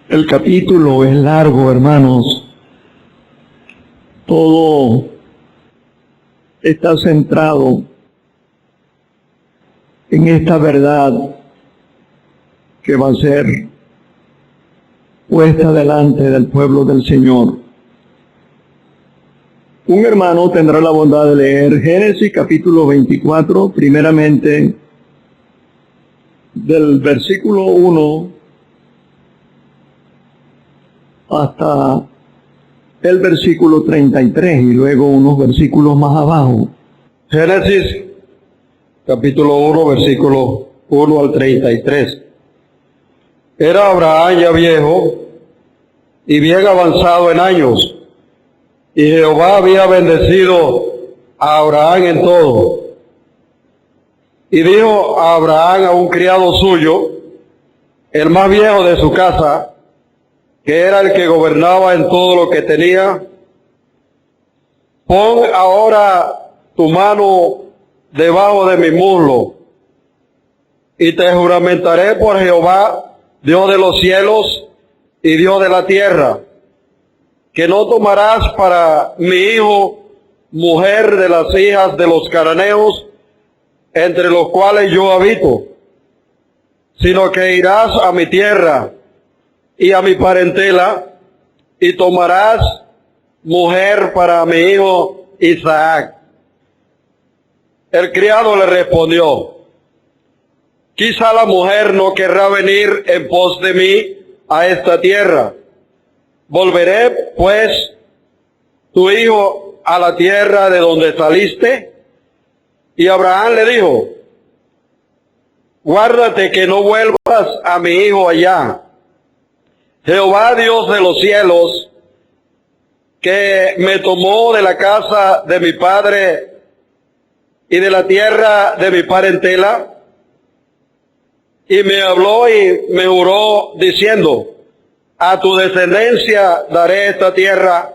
El capítulo es largo, hermanos. Todo está centrado en esta verdad que va a ser puesta delante del pueblo del Señor. Un hermano tendrá la bondad de leer Génesis capítulo 24, primeramente del versículo 1 hasta el versículo 33 y luego unos versículos más abajo. Génesis capítulo 1, versículo 1 al 33. Era Abraham ya viejo y bien avanzado en años, y Jehová había bendecido a Abraham en todo. Y dijo a Abraham a un criado suyo, el más viejo de su casa, que era el que gobernaba en todo lo que tenía: pon ahora tu mano debajo de mi muslo, y te juramentaré por Jehová, Dios de los cielos y Dios de la tierra, que no tomarás para mi hijo mujer de las hijas de los cananeos, entre los cuales yo habito, sino que irás a mi tierra y a mi parentela, y tomarás mujer para mi hijo Isaac. El criado le respondió: quizá la mujer no querrá venir en pos de mí a esta tierra. ¿Volveré, pues, tu hijo a la tierra de donde saliste? Y Abraham le dijo: guárdate que no vuelvas a mi hijo allá. Jehová, Dios de los cielos, que me tomó de la casa de mi padre y de la tierra de mi parentela, y me habló y me juró diciendo: a tu descendencia daré esta tierra.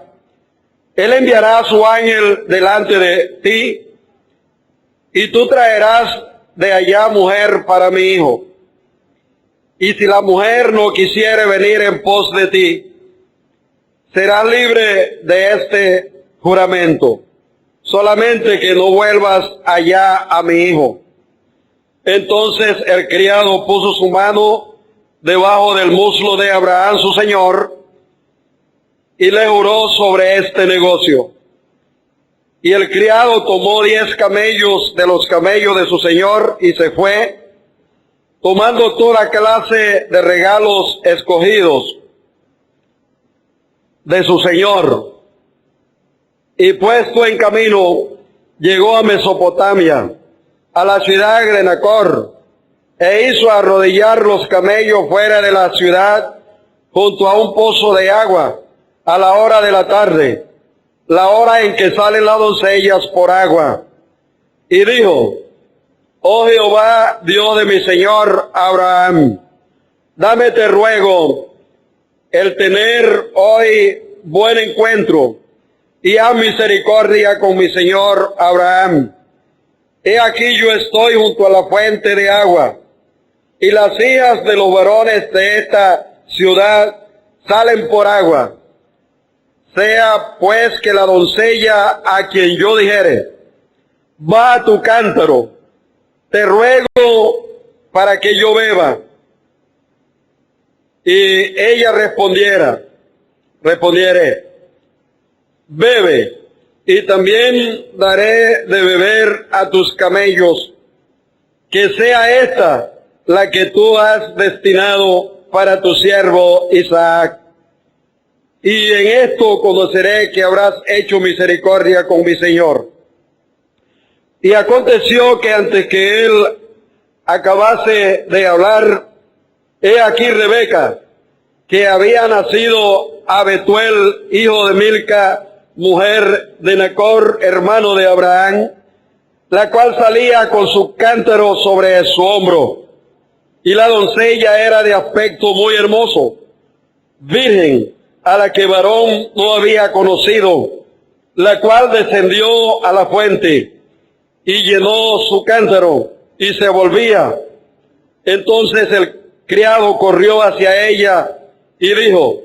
Él enviará a su ángel delante de ti, y tú traerás de allá mujer para mi hijo. Y si la mujer no quisiere venir en pos de ti, serás libre de este juramento, solamente que no vuelvas allá a mi hijo. Entonces el criado puso su mano debajo del muslo de Abraham su señor, y le juró sobre este negocio. Y el criado tomó 10 camellos de los camellos de su señor y se fue, tomando toda clase de regalos escogidos de su señor. Y puesto en camino, llegó a Mesopotamia, a la ciudad de Nacor, e hizo arrodillar los camellos fuera de la ciudad, junto a un pozo de agua, a la hora de la tarde, la hora en que salen las doncellas por agua. Y dijo: oh Jehová, Dios de mi señor Abraham, dame, te ruego, el tener hoy buen encuentro, y haz misericordia con mi señor Abraham. He aquí yo estoy junto a la fuente de agua, y las hijas de los varones de esta ciudad salen por agua. Sea pues que la doncella a quien yo dijere: va a tu cántaro, te ruego para que yo beba, y ella respondiere: bebe, y también daré de beber a tus camellos, que sea esta la que tú has destinado para tu siervo Isaac. Y en esto conoceré que habrás hecho misericordia con mi señor. Y aconteció que antes que él acabase de hablar, he aquí Rebeca, que había nacido a Betuel, hijo de Milca, mujer de Nacor, hermano de Abraham, la cual salía con su cántaro sobre su hombro. Y la doncella era de aspecto muy hermoso, virgen, a la que varón no había conocido, la cual descendió a la fuente y llenó su cántaro y se volvía. Entonces el criado corrió hacia ella y dijo,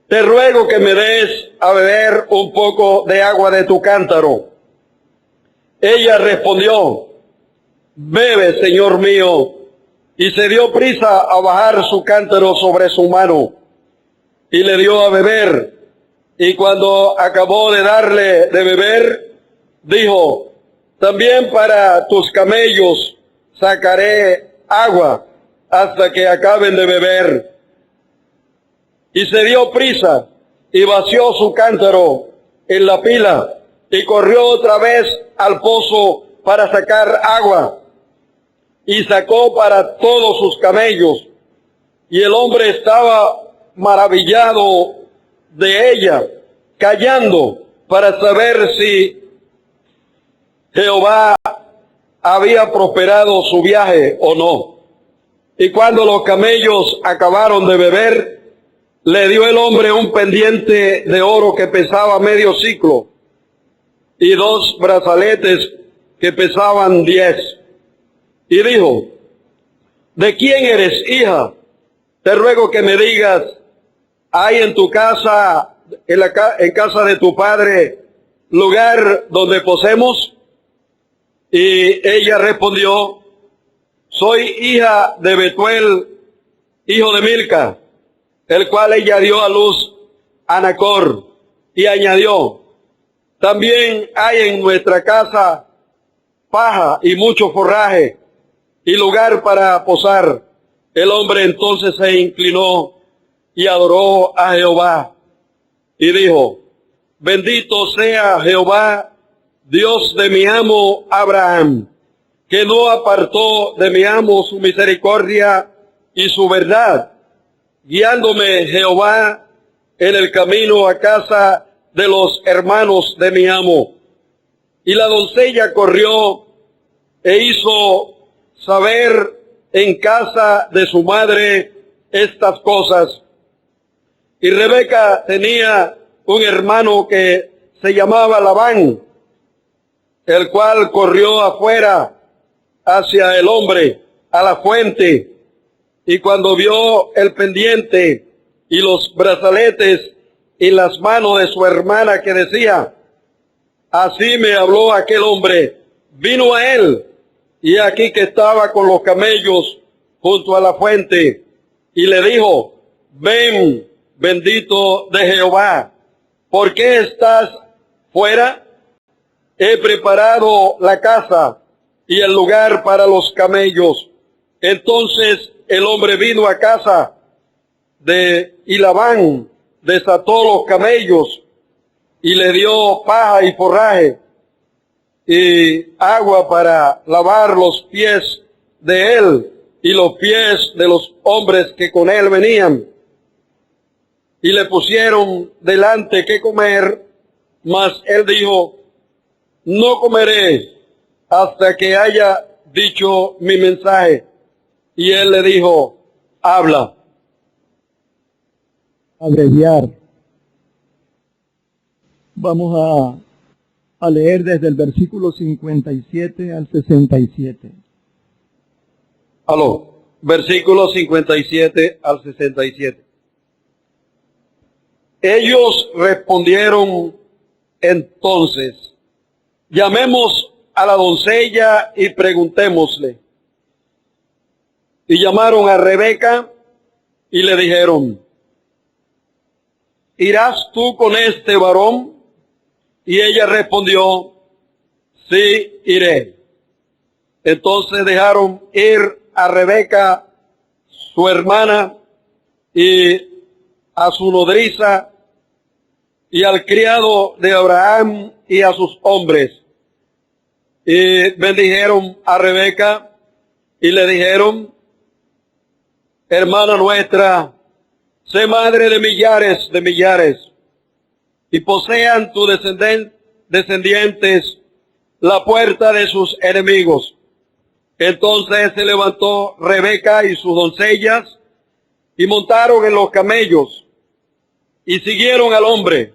te ruego que me des a beber un poco de agua de tu cántaro. Ella respondió, bebe, señor mío, y se dio prisa a bajar su cántaro sobre su mano, y le dio a beber, y cuando acabó de darle de beber, dijo, también para tus camellos sacaré agua hasta que acaben de beber. Y se dio prisa y vació su cántaro en la pila y corrió otra vez al pozo para sacar agua. Y sacó para todos sus camellos. Y el hombre estaba maravillado de ella, callando para saber si Jehová había prosperado su viaje o no. Y cuando los camellos acabaron de beber, le dio el hombre un pendiente de oro que pesaba medio siclo y 2 brazaletes que pesaban 10. Y dijo, ¿de quién eres, hija? Te ruego que me digas, ¿hay en tu casa, en casa de tu padre, lugar donde posemos? Y ella respondió, soy hija de Betuel, hijo de Milca, el cual ella dio a luz a Nacor, y añadió, también hay en nuestra casa paja y mucho forraje, y lugar para posar. El hombre entonces se inclinó y adoró a Jehová, y dijo, bendito sea Jehová, Dios de mi amo Abraham, que no apartó de mi amo su misericordia y su verdad, guiándome Jehová en el camino a casa de los hermanos de mi amo. Y la doncella corrió e hizo saber en casa de su madre estas cosas. Y Rebeca tenía un hermano que se llamaba Labán, el cual corrió afuera hacia el hombre a la fuente, y cuando vio el pendiente y los brazaletes en las manos de su hermana que decía, así me habló aquel hombre, vino a él, y aquí que estaba con los camellos junto a la fuente, y le dijo, ven, bendito de Jehová, ¿por qué estás fuera? He preparado la casa y el lugar para los camellos. Entonces el hombre vino a casa y Labán desató los camellos y le dio paja y forraje y agua para lavar los pies de él y los pies de los hombres que con él venían. Y le pusieron delante que comer, mas él dijo, no comeré hasta que haya dicho mi mensaje. Y él le dijo, habla. Abreviar. Vamos a leer desde el versículo 57 al 67. Aló, versículo 57 al 67. Ellos respondieron entonces, llamemos a la doncella y preguntémosle. Y llamaron a Rebeca y le dijeron, ¿irás tú con este varón? Y ella respondió, sí, iré. Entonces dejaron ir a Rebeca, su hermana, y a su nodriza, y al criado de Abraham, y a sus hombres. Y bendijeron a Rebeca, y le dijeron, hermana nuestra, sé madre de millares, y posean tus descendientes la puerta de sus enemigos. Entonces se levantó Rebeca y sus doncellas, y montaron en los camellos, y siguieron al hombre.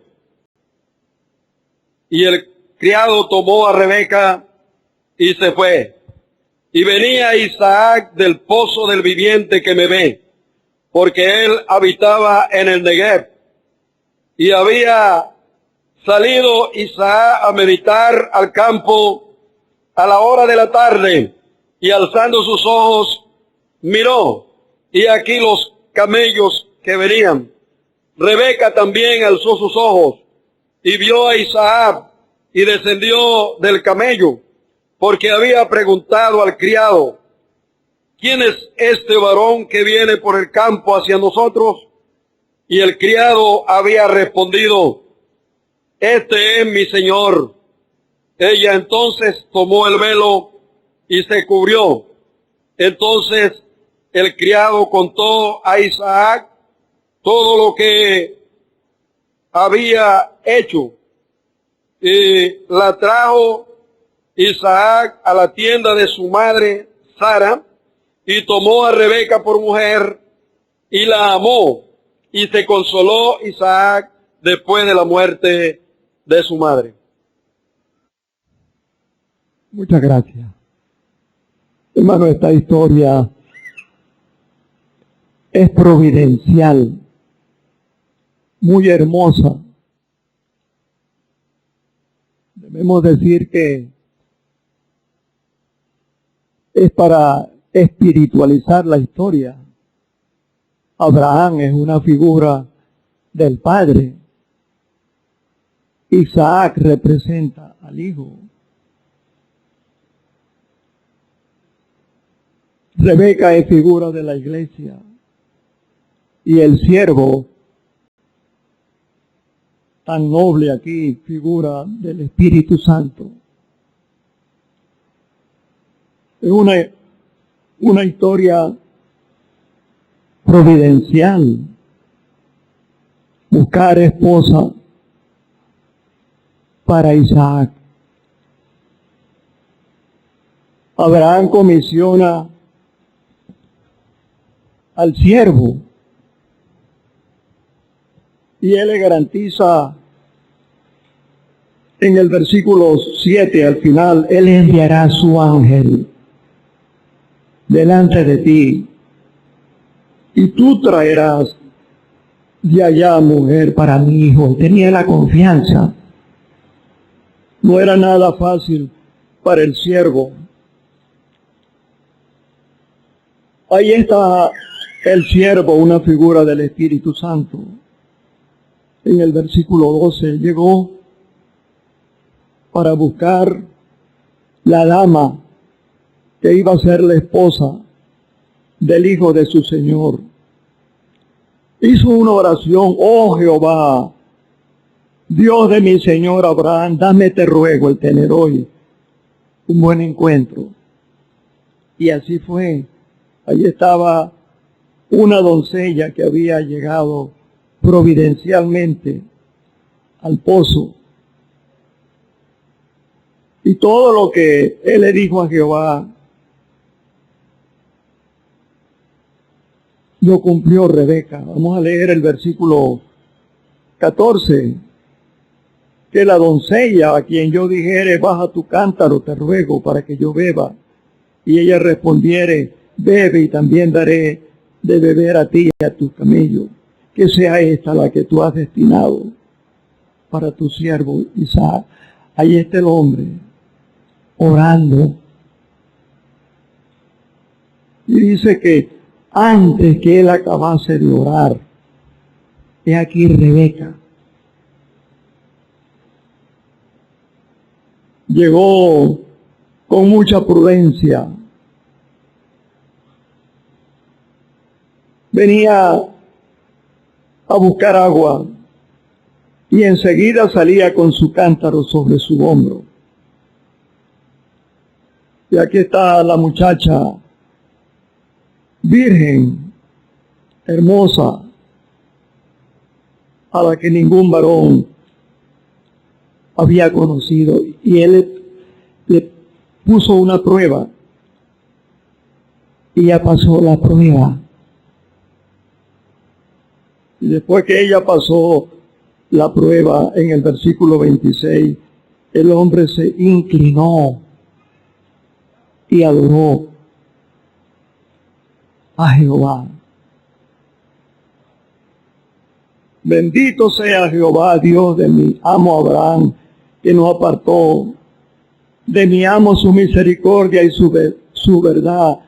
Y el criado tomó a Rebeca, y se fue. Y venía Isaac del pozo del viviente que me ve. porque él habitaba en el Negev. Y había salido Isaac a meditar al campo a la hora de la tarde, y alzando sus ojos, miró, y aquí los camellos que venían. Rebeca también alzó sus ojos, y vio a Isaac, y descendió del camello, porque había preguntado al criado: ¿quién es este varón que viene por el campo hacia nosotros? Y el criado había respondido: este es mi señor. Ella entonces tomó el velo y se cubrió. Entonces el criado contó a Isaac todo lo que había hecho. Y la trajo Isaac a la tienda de su madre Sara, y tomó a Rebeca por mujer, y la amó, y se consoló Isaac después de la muerte de su madre. Muchas gracias. Hermano, esta historia es providencial, muy hermosa. Debemos decir que es para espiritualizar la historia. Abraham es una figura del Padre. Isaac representa al Hijo. Rebeca es figura de la iglesia. Y el siervo, tan noble aquí, figura del Espíritu Santo. Es una historia providencial. Buscar esposa para Isaac. Abraham comisiona al siervo y él le garantiza en el versículo 7 al final: él enviará a su ángel delante de ti, y tú traerás de allá mujer para mi hijo. Tenía la confianza. No era nada fácil para el siervo. Ahí está el siervo, una figura del Espíritu Santo. En el versículo 12, llegó para buscar la dama que iba a ser la esposa del hijo de su Señor. Hizo una oración: oh Jehová, Dios de mi Señor Abraham, dame, te ruego, el tener hoy un buen encuentro. Y así fue. Allí estaba una doncella que había llegado providencialmente al pozo. Y todo lo que él le dijo a Jehová, lo cumplió Rebeca. Vamos a leer el versículo 14. Que la doncella a quien yo dijere: baja tu cántaro, te ruego, para que yo beba, y ella respondiere: bebe, y también daré de beber a ti y a tu camello, que sea esta la que tú has destinado para tu siervo Isaac. Ahí está el hombre orando, y dice que antes que él acabase de orar, he aquí Rebeca llegó con mucha prudencia. Venía a buscar agua y enseguida salía con su cántaro sobre su hombro. Y aquí está la muchacha virgen, hermosa, a la que ningún varón había conocido, y él le puso una prueba y ella pasó la prueba. Y después que ella pasó la prueba, en el versículo 26, el hombre se inclinó y adoró a Jehová. Bendito sea Jehová, Dios de mi amo Abraham, que nos apartó de mi amo su misericordia y su verdad,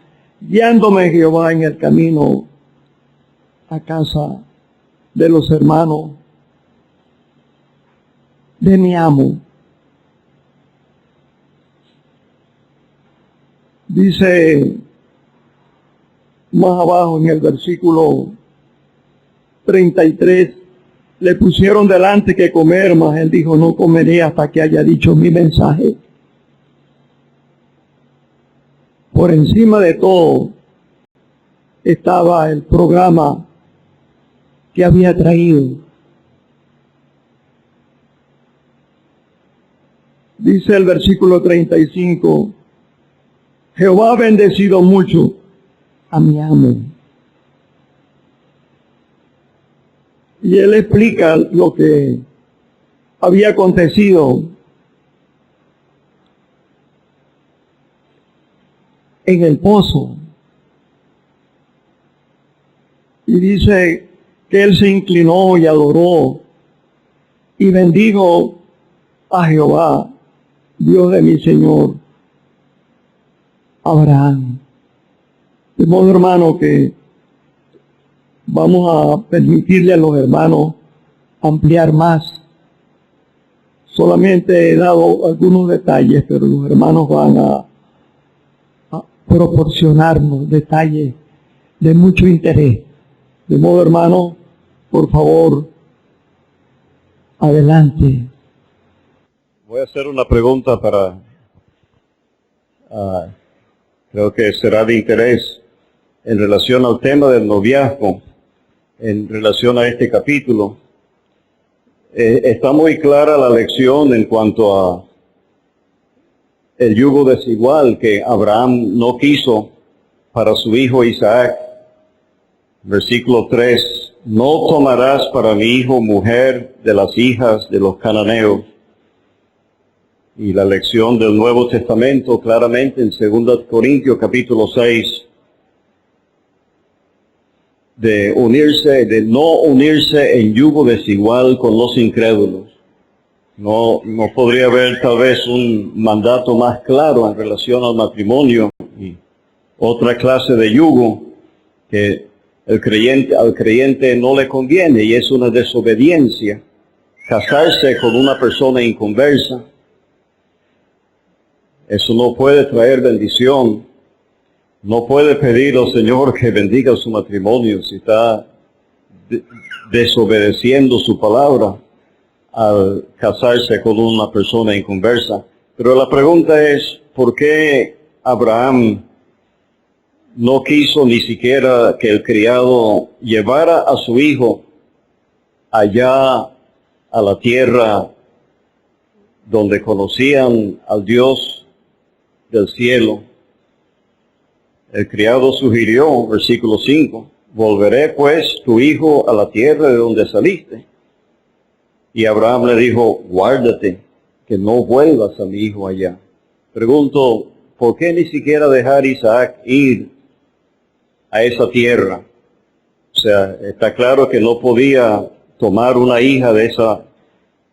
guiándome Jehová en el camino a casa de los hermanos de mi amo. Dice más abajo en el versículo 33, le pusieron delante que comer, mas él dijo, no comeré hasta que haya dicho mi mensaje. Por encima de todo estaba el programa que había traído. Dice el versículo 35, Jehová ha bendecido mucho a mi amo. Y él explica lo que había acontecido en el pozo. Y dice que él se inclinó y adoró y bendijo a Jehová, Dios de mi Señor Abraham. De modo, hermano, que vamos a permitirle a los hermanos ampliar más. Solamente he dado algunos detalles, pero los hermanos van a proporcionarnos detalles de mucho interés. De modo, hermano, por favor, adelante. Voy a hacer una pregunta para, creo que será de interés en relación al tema del noviazgo, en relación a este capítulo. Está muy clara la lección en cuanto a el yugo desigual que Abraham no quiso para su hijo Isaac. Versículo 3, no tomarás para mi hijo mujer de las hijas de los cananeos. Y la lección del Nuevo Testamento claramente en 2 Corintios capítulo 6, de no unirse en yugo desigual con los incrédulos. No podría haber tal vez un mandato más claro en relación al matrimonio y otra clase de yugo que al creyente no le conviene, y es una desobediencia casarse con una persona inconversa. Eso no puede traer bendición. No puede pedir al Señor que bendiga su matrimonio si está desobedeciendo su palabra al casarse con una persona inconversa. Pero la pregunta es, ¿por qué Abraham no quiso ni siquiera que el criado llevara a su hijo allá a la tierra donde conocían al Dios del cielo? El criado sugirió, versículo 5, volveré pues tu hijo a la tierra de donde saliste. Y Abraham le dijo, guárdate, que no vuelvas a mi hijo allá. Pregunto, ¿por qué ni siquiera dejar a Isaac ir a esa tierra? O sea, está claro que no podía tomar una hija de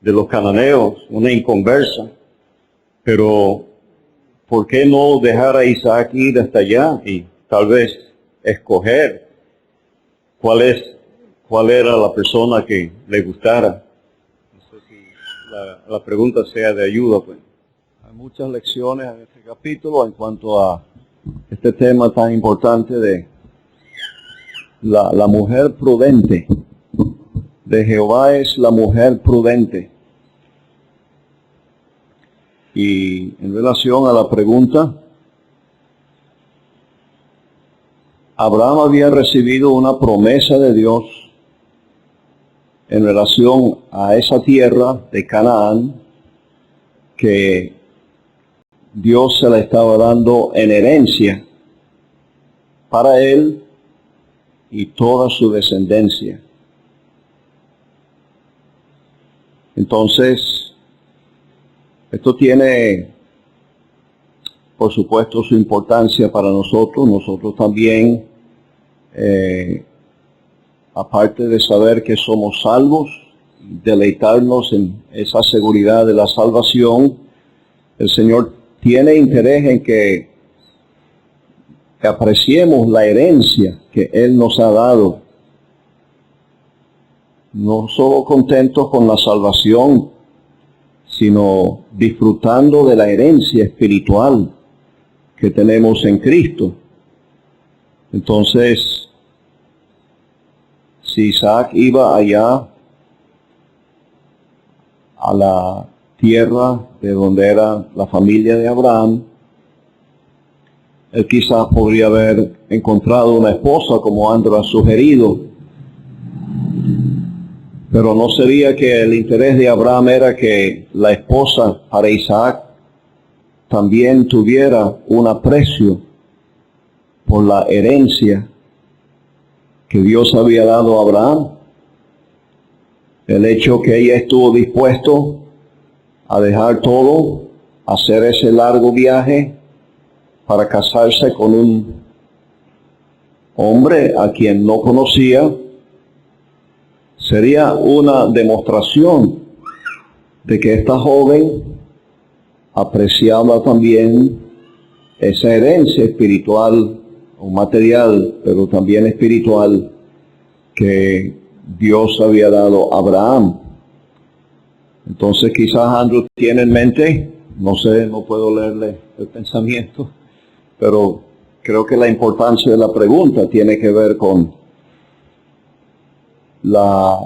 los cananeos, una inconversa, pero ¿por qué no dejar a Isaac ir hasta allá y tal vez escoger cuál era la persona que le gustara? No sé si la pregunta sea de ayuda, pues. Hay muchas lecciones en este capítulo en cuanto a este tema tan importante de la mujer prudente. De Jehová es la mujer prudente. Y en relación a la pregunta, Abraham había recibido una promesa de Dios en relación a esa tierra de Canaán que Dios se la estaba dando en herencia para él y toda su descendencia. Entonces, esto tiene, por supuesto, su importancia para nosotros. Nosotros también, aparte de saber que somos salvos, deleitarnos en esa seguridad de la salvación, el Señor tiene interés en que apreciemos la herencia que Él nos ha dado. No solo contentos con la salvación, sino disfrutando de la herencia espiritual que tenemos en Cristo. Entonces, si Isaac iba allá a la tierra de donde era la familia de Abraham, él quizás podría haber encontrado una esposa como Andrew ha sugerido, pero no sería que el interés de Abraham era que la esposa para Isaac también tuviera un aprecio por la herencia que Dios había dado a Abraham. El hecho que ella estuvo dispuesto a dejar todo, a hacer ese largo viaje para casarse con un hombre a quien no conocía, sería una demostración de que esta joven apreciaba también esa herencia espiritual o material, pero también espiritual, que Dios había dado a Abraham. Entonces quizás Andrew tiene en mente, no sé, no puedo leerle el pensamiento, pero creo que la importancia de la pregunta tiene que ver con la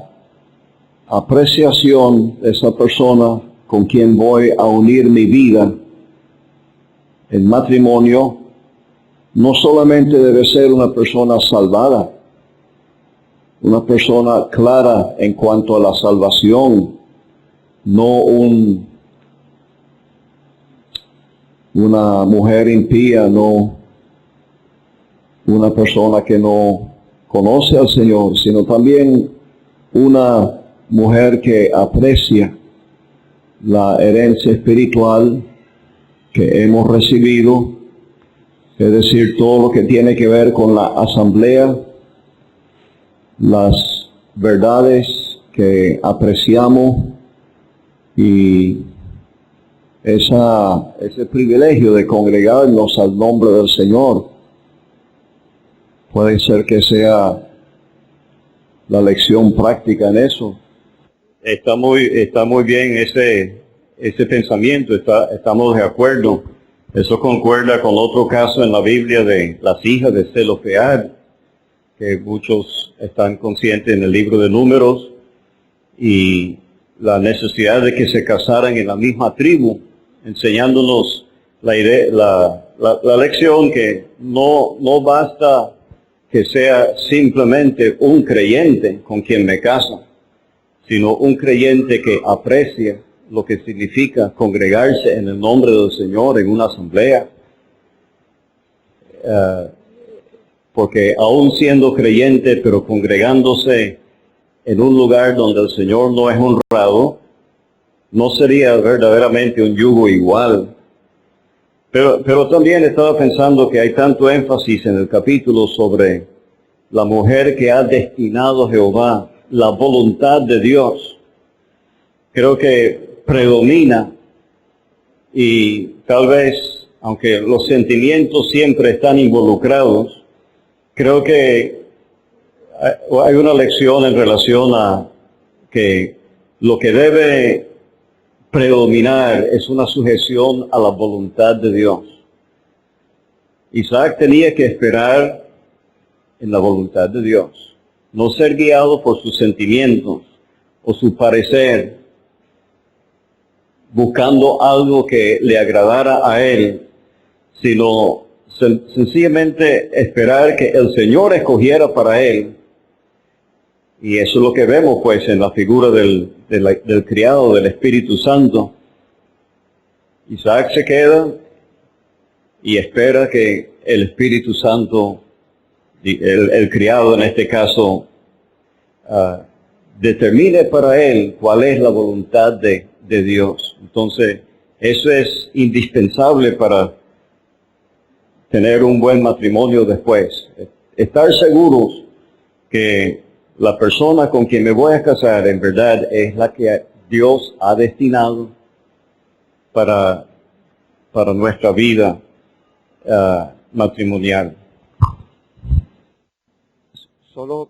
apreciación de esa persona con quien voy a unir mi vida. El matrimonio no solamente debe ser una persona salvada, una persona clara en cuanto a la salvación, no una mujer impía, no una persona que no conoce al Señor, sino también una mujer que aprecia la herencia espiritual que hemos recibido, es decir, todo lo que tiene que ver con la asamblea, las verdades que apreciamos y ese privilegio de congregarnos al nombre del Señor. Puede ser que sea la lección práctica en eso. Está muy bien ese pensamiento, estamos de acuerdo. Eso concuerda con otro caso en la Biblia de las hijas de Zelofehad, que muchos están conscientes en el libro de Números, y la necesidad de que se casaran en la misma tribu, enseñándonos la lección que no basta que sea simplemente un creyente con quien me casa, sino un creyente que aprecia lo que significa congregarse en el nombre del Señor en una asamblea. Porque aún siendo creyente, pero congregándose en un lugar donde el Señor no es honrado, no sería verdaderamente un yugo igual. Pero también estaba pensando que hay tanto énfasis en el capítulo sobre la mujer que ha destinado Jehová, la voluntad de Dios. Creo que predomina, y tal vez, aunque los sentimientos siempre están involucrados, creo que hay una lección en relación a que lo que debe predominar es una sujeción a la voluntad de Dios. Isaac tenía que esperar en la voluntad de Dios, no ser guiado por sus sentimientos o su parecer, buscando algo que le agradara a él, sino sencillamente esperar que el Señor escogiera para él. Y eso es lo que vemos pues en la figura del criado del Espíritu Santo. Isaac se queda y espera que el Espíritu Santo, el criado en este caso, determine para él cuál es la voluntad de Dios. Entonces, eso es indispensable para tener un buen matrimonio después. Estar seguros que la persona con quien me voy a casar en verdad es la que Dios ha destinado para nuestra vida matrimonial. Solo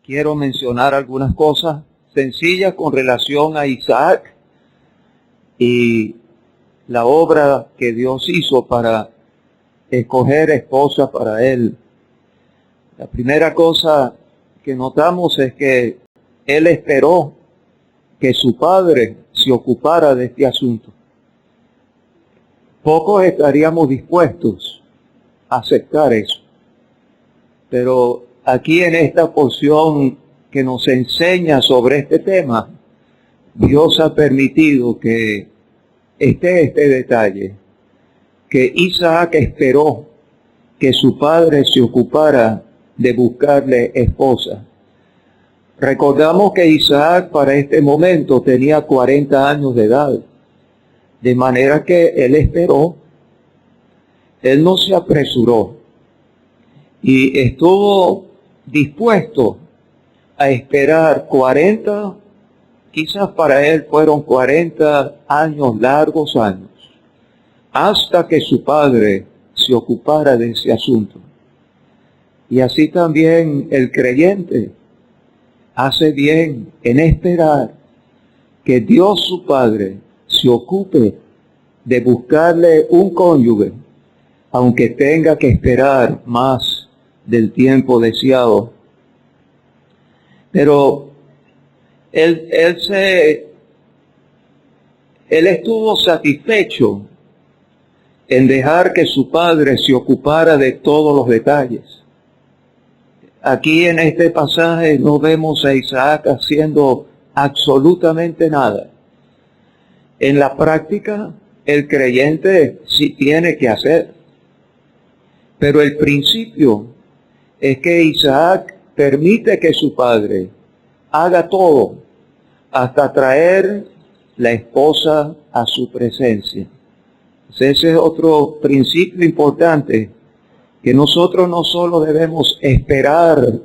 quiero mencionar algunas cosas sencillas con relación a Isaac y la obra que Dios hizo para escoger esposa para él. La primera cosa que notamos es que él esperó que su padre se ocupara de este asunto. Pocos estaríamos dispuestos a aceptar eso. Pero aquí en esta porción que nos enseña sobre este tema, Dios ha permitido que esté este detalle, que Isaac esperó que su padre se ocupara de buscarle esposa. Recordamos que Isaac para este momento tenía 40 años de edad, de manera que él esperó, él no se apresuró y estuvo dispuesto a esperar 40, quizás para él fueron 40 años, largos años, hasta que su padre se ocupara de ese asunto. Y así también el creyente hace bien en esperar que Dios su Padre se ocupe de buscarle un cónyuge, aunque tenga que esperar más del tiempo deseado. Pero él estuvo satisfecho en dejar que su padre se ocupara de todos los detalles. Aquí en este pasaje no vemos a Isaac haciendo absolutamente nada. En la práctica, el creyente sí tiene que hacer. Pero el principio es que Isaac permite que su padre haga todo hasta traer la esposa a su presencia. Ese es otro principio importante, que nosotros no solo debemos esperar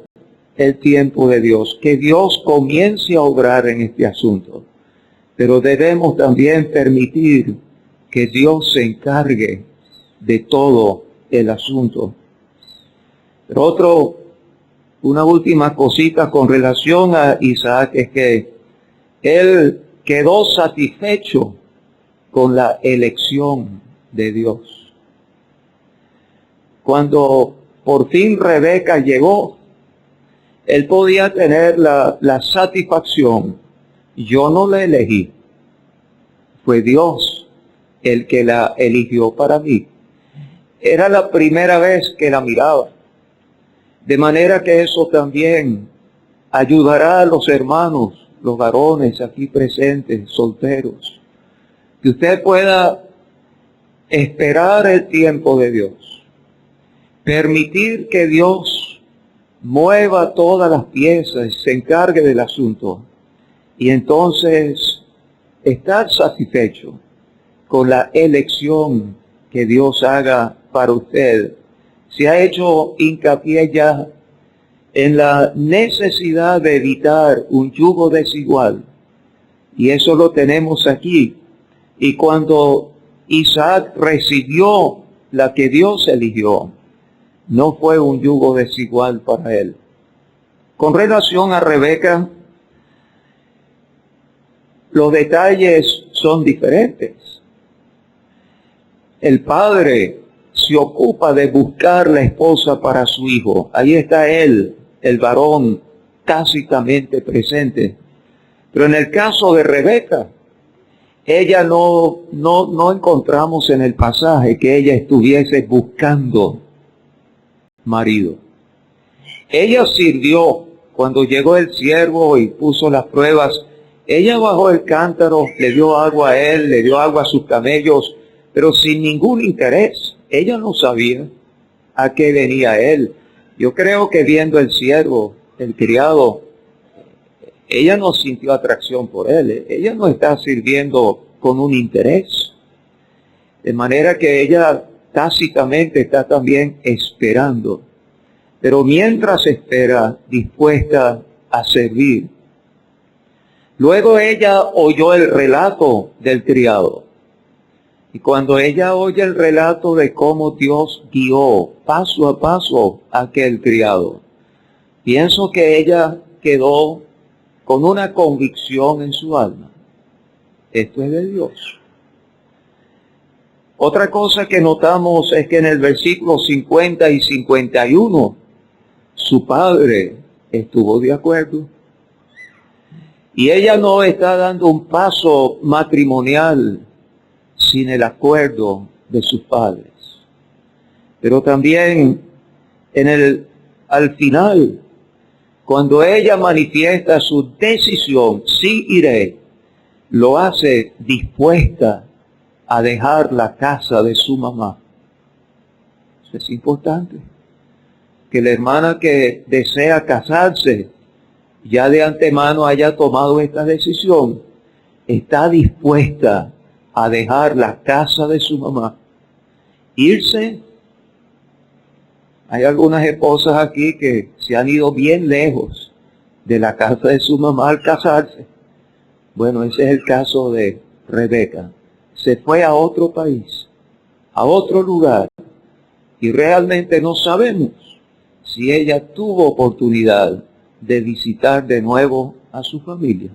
el tiempo de Dios, que Dios comience a obrar en este asunto, pero debemos también permitir que Dios se encargue de todo el asunto. Pero una última cosita con relación a Isaac es que él quedó satisfecho con la elección de Dios. Cuando por fin Rebeca llegó, él podía tener la satisfacción. Yo no la elegí. Fue Dios el que la eligió para mí. Era la primera vez que la miraba. De manera que eso también ayudará a los hermanos, los varones aquí presentes, solteros, que usted pueda esperar el tiempo de Dios. Permitir que Dios mueva todas las piezas y se encargue del asunto. Y entonces estar satisfecho con la elección que Dios haga para usted. Se ha hecho hincapié ya en la necesidad de evitar un yugo desigual. Y eso lo tenemos aquí. Y cuando Isaac recibió la que Dios eligió, no fue un yugo desigual para él. Con relación a Rebeca, los detalles son diferentes. El padre se ocupa de buscar la esposa para su hijo. Ahí está él, el varón, tácitamente presente. Pero en el caso de Rebeca, ella no encontramos en el pasaje que ella estuviese buscando marido. Ella sirvió cuando llegó el siervo y puso las pruebas. Ella bajó el cántaro, le dio agua a él, le dio agua a sus camellos, pero sin ningún interés. Ella no sabía a qué venía él. Yo creo que viendo el siervo, el criado, ella no sintió atracción por él. Ella no está sirviendo con un interés. De manera que ella tácitamente está también esperando. Pero mientras espera, dispuesta a servir. Luego ella oyó el relato del criado. Y cuando ella oye el relato de cómo Dios guió paso a paso a aquel criado, pienso que ella quedó con una convicción en su alma. Esto es de Dios. Otra cosa que notamos es que en el versículo 50 y 51, su padre estuvo de acuerdo. Y ella no está dando un paso matrimonial sin el acuerdo de sus padres. Pero también al final, cuando ella manifiesta su decisión, sí iré, lo hace dispuesta a dejar la casa de su mamá. Eso es importante. Que la hermana que desea casarse ya de antemano haya tomado esta decisión, está dispuesta a dejar la casa de su mamá, irse. Hay algunas esposas aquí que se han ido bien lejos de la casa de su mamá al casarse. Bueno, ese es el caso de Rebeca. Se fue a otro país, a otro lugar, y realmente no sabemos si ella tuvo oportunidad de visitar de nuevo a su familia.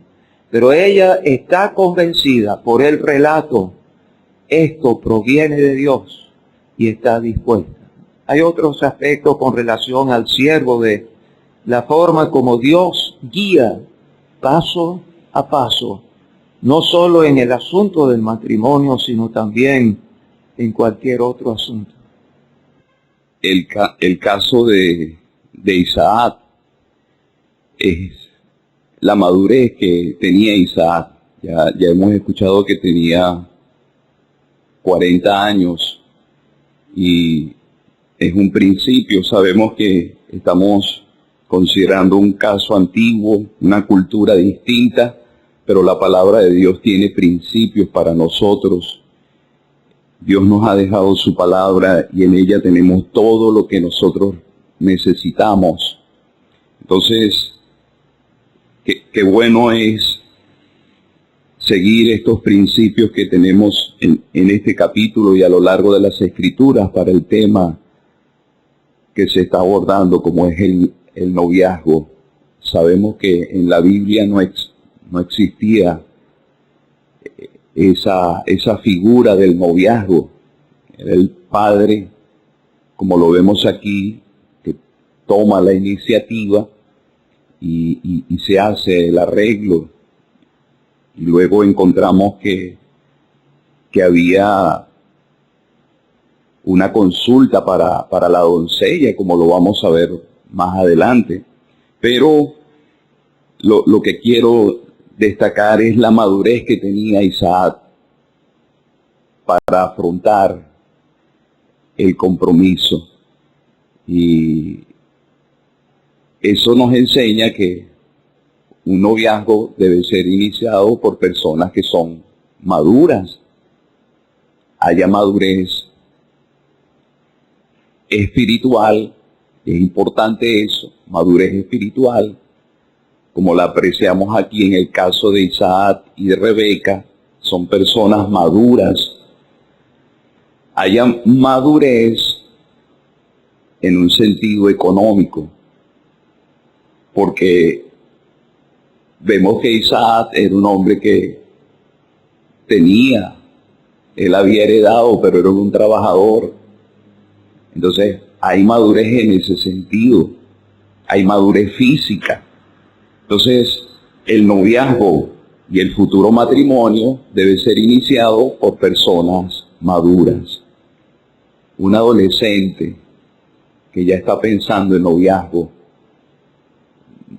Pero ella está convencida por el relato, esto proviene de Dios, y está dispuesta. Hay otros aspectos con relación al siervo, de la forma como Dios guía paso a paso, no solo en el asunto del matrimonio, sino también en cualquier otro asunto. El caso de Isaac es la madurez que tenía Isaac. Ya hemos escuchado que tenía 40 años y es un principio. Sabemos que estamos considerando un caso antiguo, una cultura distinta, pero la palabra de Dios tiene principios para nosotros. Dios nos ha dejado su palabra y en ella tenemos todo lo que nosotros necesitamos. Entonces, qué bueno es seguir estos principios que tenemos en este capítulo y a lo largo de las Escrituras para el tema que se está abordando, como es el noviazgo. Sabemos que en la Biblia no existía esa figura del noviazgo. Era el padre, como lo vemos aquí, que toma la iniciativa y se hace el arreglo. Y luego encontramos que había una consulta para la doncella, como lo vamos a ver más adelante. Pero lo que quiero destacar es la madurez que tenía Isaac para afrontar el compromiso. Y eso nos enseña que un noviazgo debe ser iniciado por personas que son maduras. Haya madurez espiritual, es importante eso, madurez espiritual, como la apreciamos aquí en el caso de Isaac y de Rebeca. Son personas maduras. Haya madurez en un sentido económico, porque vemos que Isaac era un hombre que él había heredado, pero era un trabajador. Entonces, hay madurez en ese sentido, hay madurez física. Entonces, el noviazgo y el futuro matrimonio debe ser iniciado por personas maduras. Un adolescente que ya está pensando en noviazgo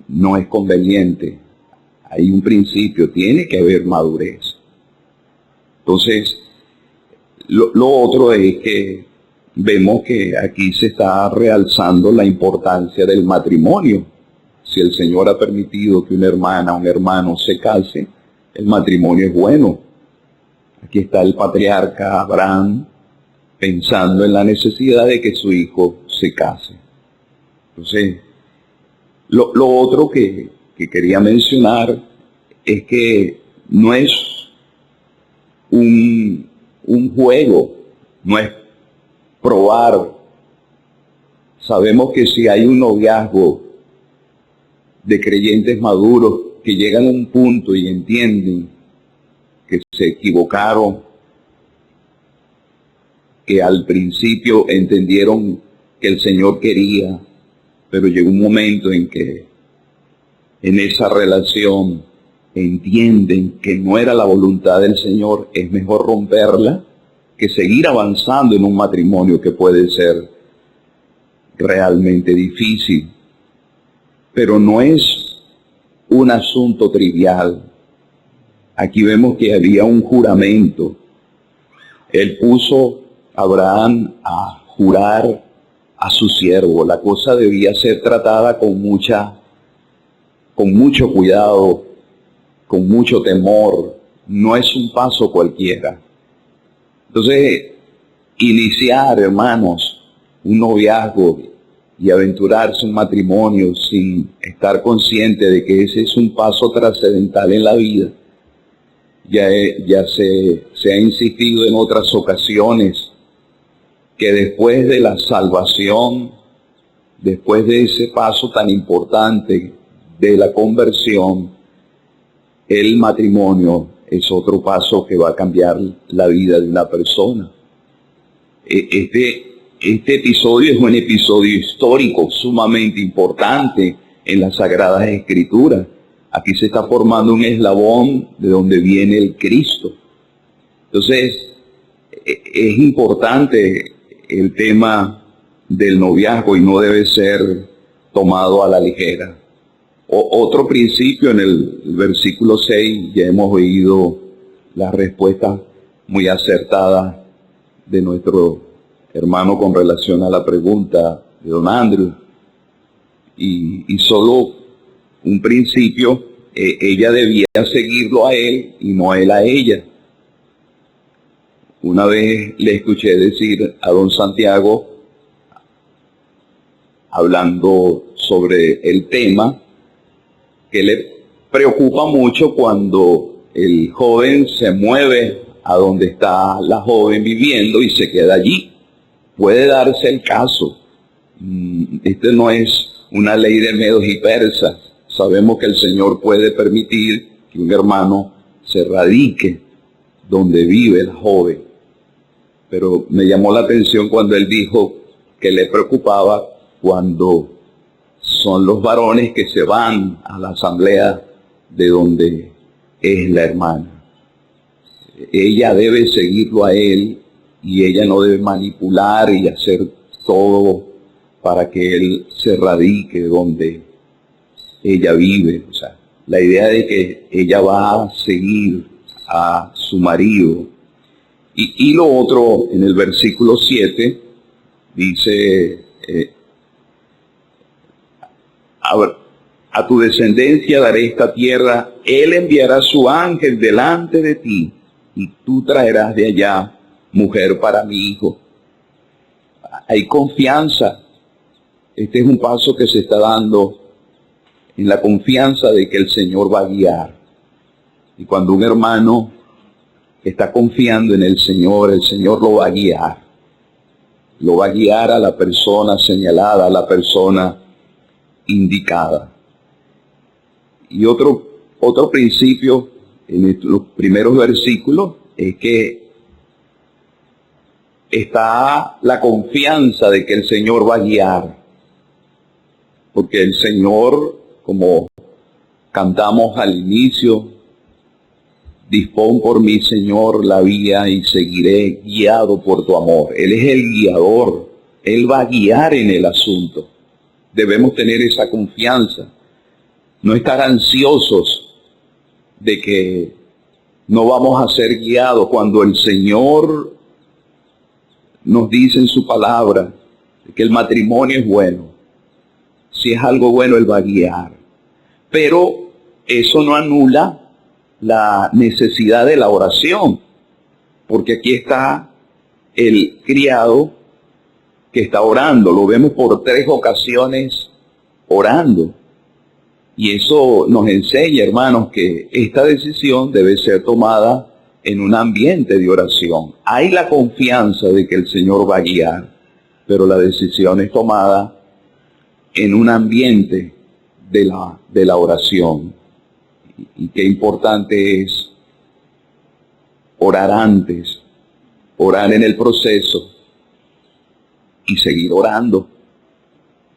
no es conveniente. Hay un principio, tiene que haber madurez. Entonces, lo otro es que vemos que aquí se está realzando la importancia del matrimonio. Si el Señor ha permitido que una hermana o un hermano se case, el matrimonio es bueno. Aquí está el patriarca Abraham pensando en la necesidad de que su hijo se case. Entonces, lo otro que que quería mencionar es que no es un juego, no es probar. Sabemos que si hay un noviazgo de creyentes maduros que llegan a un punto y entienden que se equivocaron, que al principio entendieron que el Señor quería, pero llegó un momento en que en esa relación entienden que no era la voluntad del Señor, es mejor romperla que seguir avanzando en un matrimonio que puede ser realmente difícil. Pero no es un asunto trivial. Aquí vemos que había un juramento. Él puso a Abraham a jurar a su siervo. La cosa debía ser tratada con mucho cuidado, con mucho temor. No es un paso cualquiera. Entonces, iniciar, hermanos, un noviazgo y aventurarse un matrimonio sin estar consciente de que ese es un paso trascendental en la vida. Ya se ha insistido en otras ocasiones que después de la salvación, después de ese paso tan importante de la conversión, el matrimonio es otro paso que va a cambiar la vida de una persona. Este episodio es un episodio histórico sumamente importante en las Sagradas Escrituras. Aquí se está formando un eslabón de donde viene el Cristo. Entonces, es importante el tema del noviazgo y no debe ser tomado a la ligera. Otro principio en el versículo 6, ya hemos oído la respuesta muy acertada de nuestro hermano con relación a la pregunta de don Andrew. Y solo un principio, ella debía seguirlo a él y no él a ella. Una vez le escuché decir a don Santiago, hablando sobre el tema, que le preocupa mucho cuando el joven se mueve a donde está la joven viviendo y se queda allí. Puede darse el caso. Este no es una ley de medos y persas. Sabemos que el Señor puede permitir que un hermano se radique donde vive el joven. Pero me llamó la atención cuando él dijo que le preocupaba cuando son los varones que se van a la asamblea de donde es la hermana. Ella debe seguirlo a él y ella no debe manipular y hacer todo para que él se radique donde ella vive. O sea, la idea de que ella va a seguir a su marido. Y lo otro, en el versículo 7, dice, a tu descendencia daré esta tierra, él enviará su ángel delante de ti, y tú traerás de allá mujer para mi hijo. Hay confianza. Este es un paso que se está dando en la confianza de que el Señor va a guiar. Y cuando un hermano está confiando en el Señor lo va a guiar. Lo va a guiar a la persona señalada, a la persona indicada. Y otro principio en los primeros versículos es que está la confianza de que el Señor va a guiar. Porque el Señor, como cantamos al inicio, dispón por mí, Señor, la vía y seguiré guiado por tu amor. Él es el guiador. Él va a guiar en el asunto. Debemos tener esa confianza. No estar ansiosos de que no vamos a ser guiados cuando el Señor nos dice en su palabra que el matrimonio es bueno. Si es algo bueno, Él va a guiar. Pero eso no anula la necesidad de la oración, porque aquí está el criado que está orando. Lo vemos por 3 ocasiones orando. Y eso nos enseña, hermanos, que esta decisión debe ser tomada en un ambiente de oración. Hay la confianza de que el Señor va a guiar, pero la decisión es tomada en un ambiente de la oración. Y qué importante es orar antes, orar en el proceso y seguir orando,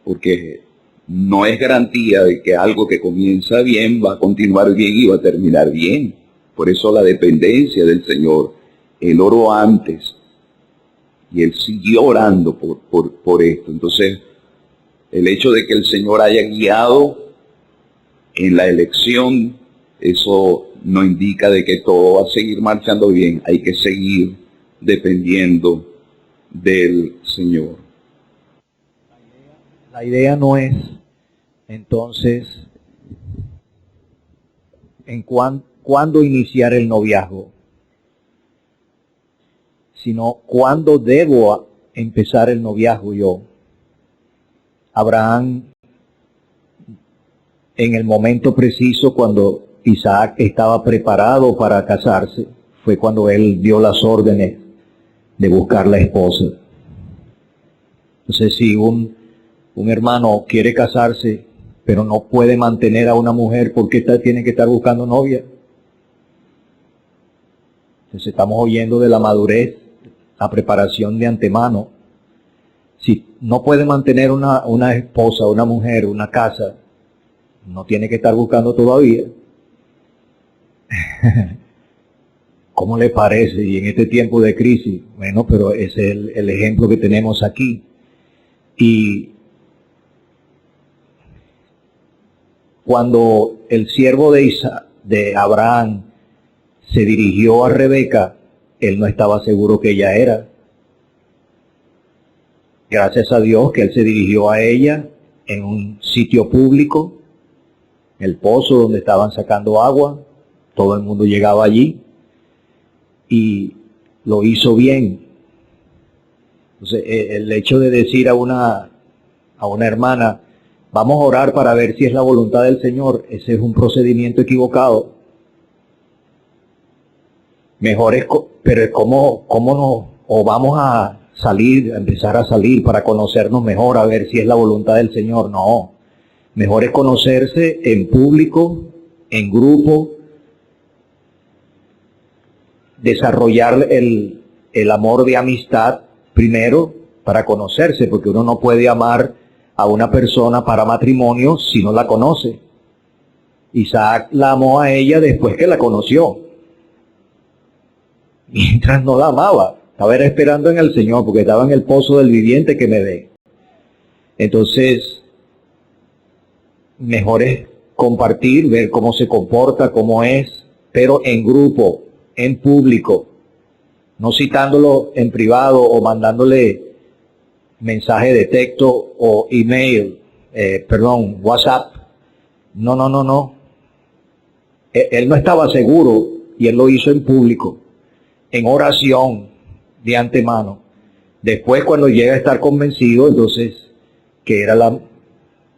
porque no es garantía de que algo que comienza bien va a continuar bien y va a terminar bien. Por eso la dependencia del Señor. Él oró antes y él siguió orando por esto. Entonces, el hecho de que el Señor haya guiado en la elección, eso no indica de que todo va a seguir marchando bien. Hay que seguir dependiendo del Señor. La idea no es, entonces, en cuándo iniciar el noviazgo, sino cuándo debo empezar el noviazgo yo. Abraham, en el momento preciso cuando Isaac estaba preparado para casarse, fue cuando él dio las órdenes de buscar la esposa. Entonces, si un hermano quiere casarse, pero no puede mantener a una mujer, ¿por qué tiene que estar buscando novia? Entonces estamos oyendo de la madurez, la preparación de antemano. Si no puede mantener una esposa, una mujer, una casa, no tiene que estar buscando todavía. ¿Cómo le parece? Y en este tiempo de crisis, bueno, pero ese es el ejemplo que tenemos aquí. Y cuando el siervo de Abraham se dirigió a Rebeca, él no estaba seguro que ella era. Gracias a Dios que él se dirigió a ella en un sitio público, el pozo donde estaban sacando agua, todo el mundo llegaba allí y lo hizo bien. Entonces, el hecho de decir a una hermana, vamos a orar para ver si es la voluntad del Señor, ese es un procedimiento equivocado. Mejor es, pero ¿cómo no? O vamos a salir, a empezar a salir para conocernos mejor, a ver si es la voluntad del Señor. No, mejor es conocerse en público, en grupo, desarrollar el amor de amistad primero para conocerse, porque uno no puede amar a una persona para matrimonio si no la conoce. Isaac la amó a ella después que la conoció. Mientras no la amaba, estaba esperando en el Señor, porque estaba en el pozo del viviente que me dé. Entonces, mejor es compartir, ver cómo se comporta, cómo es, pero en grupo, en público, no citándolo en privado o mandándole mensaje de texto o email, WhatsApp. No. Él no estaba seguro y él lo hizo en público, en oración de antemano. Después, cuando llega a estar convencido, entonces, que era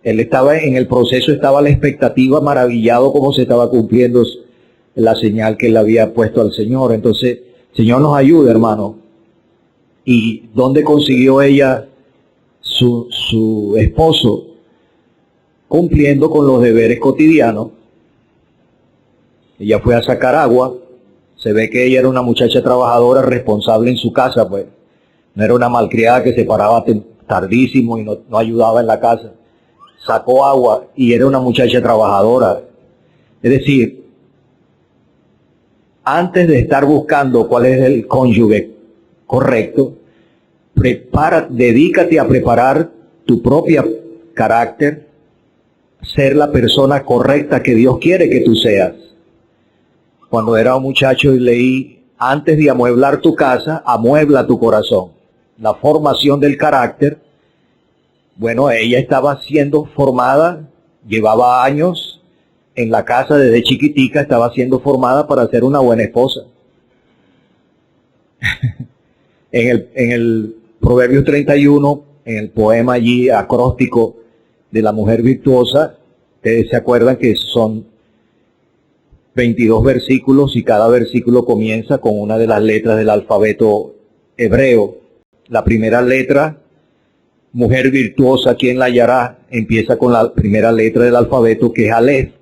él estaba en el proceso, estaba a la expectativa, maravillado cómo se estaba cumpliendo la señal que él había puesto al Señor. Entonces, Señor nos ayude, hermano. ¿Y dónde consiguió ella su esposo? Cumpliendo con los deberes cotidianos. Ella fue a sacar agua. Se ve que ella era una muchacha trabajadora, responsable en su casa, pues. No era una malcriada que se paraba tardísimo y no ayudaba en la casa. Sacó agua y era una muchacha trabajadora. Es decir, antes de estar buscando cuál es el cónyuge correcto, dedícate a preparar tu propio carácter, ser la persona correcta que Dios quiere que tú seas. Cuando era un muchacho leí, antes de amueblar tu casa, amuebla tu corazón. La formación del carácter, bueno, ella estaba siendo formada, llevaba años en la casa desde chiquitica, estaba siendo formada para ser una buena esposa. En el Proverbios 31, en el poema allí acróstico de la mujer virtuosa, Ustedes se acuerdan que son 22 versículos y cada versículo comienza con una de las letras del alfabeto hebreo. La primera letra, mujer virtuosa, ¿quién la hallará? Empieza con la primera letra del alfabeto, que es Aleph,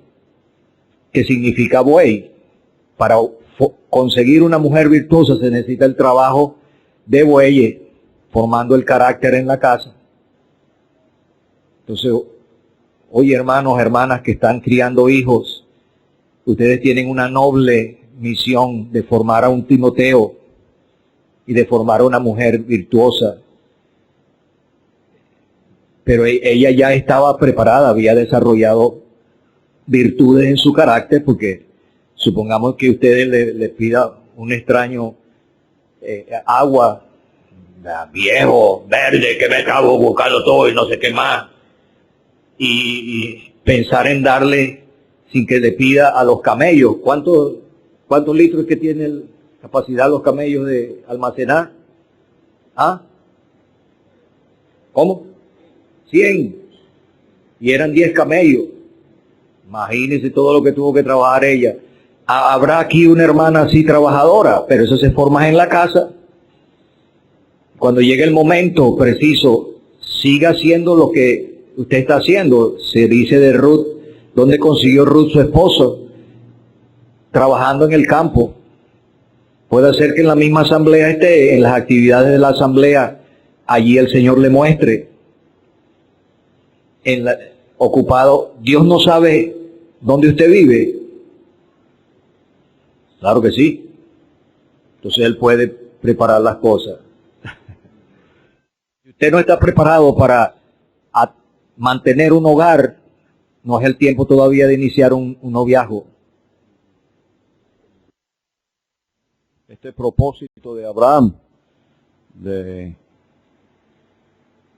que significa buey. Para conseguir una mujer virtuosa se necesita el trabajo de bueyes, formando el carácter en la casa. Entonces, oye, hermanos, hermanas que están criando hijos, ustedes tienen una noble misión de formar a un Timoteo y de formar a una mujer virtuosa. Pero ella ya estaba preparada, había desarrollado virtudes en su carácter, porque supongamos que ustedes le pida un extraño agua, viejo, verde, que me acabo buscando todo y no sé qué más, y pensar en darle sin que le pida a los camellos. ¿Cuántos litros que tienen capacidad los camellos de almacenar? ¿Ah? ¿Cómo? 100. Y eran 10 camellos. Imagínense todo lo que tuvo que trabajar ella. Habrá aquí una hermana así trabajadora, pero eso se forma en la casa. Cuando llegue el momento preciso, siga haciendo lo que usted está haciendo. Se dice de Ruth, ¿dónde consiguió Ruth su esposo? Trabajando en el campo. Puede ser que en la misma asamblea esté, en las actividades de la asamblea, allí el Señor le muestre. Ocupado, Dios no sabe dónde usted vive. Claro que sí. Entonces Él puede preparar las cosas. Si usted no está preparado para mantener un hogar, no es el tiempo todavía de iniciar un noviazgo. Este propósito de Abraham, de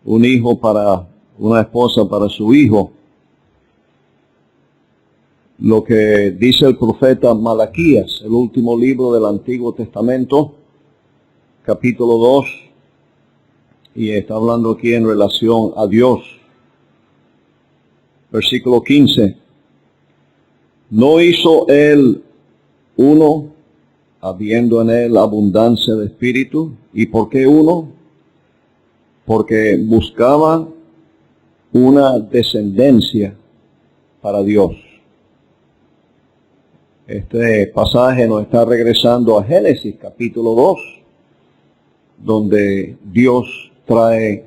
un hijo para una esposa para su hijo, lo que dice el profeta Malaquías, el último libro del Antiguo Testamento, capítulo 2, y está hablando aquí en relación a Dios. Versículo 15. ¿No hizo él uno, habiendo en él abundancia de espíritu? ¿Y por qué uno? Porque buscaba una descendencia para Dios. Este pasaje nos está regresando a Génesis capítulo 2, donde Dios trae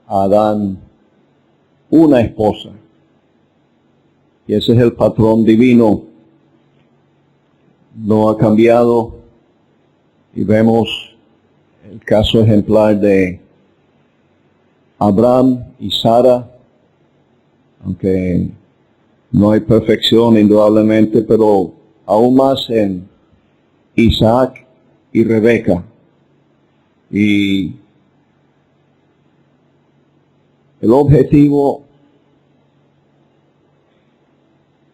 a Adán una esposa. Y ese es el patrón divino. No ha cambiado. Y vemos el caso ejemplar de Abraham y Sara, aunque no hay perfección indudablemente, pero aún más en Isaac y Rebeca. Y el objetivo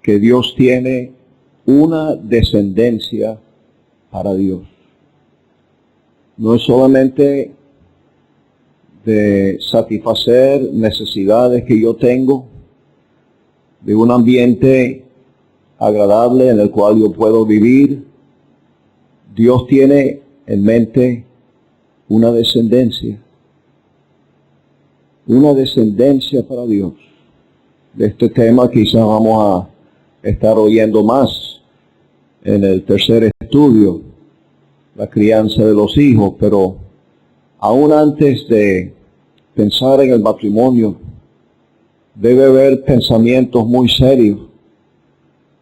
que Dios tiene, una descendencia para Dios. No es solamente de satisfacer necesidades que yo tengo, de un ambiente agradable en el cual yo puedo vivir. Dios tiene en mente una descendencia para Dios. De este tema quizás vamos a estar oyendo más en el tercer estudio, la crianza de los hijos, pero aún antes de pensar en el matrimonio, debe haber pensamientos muy serios.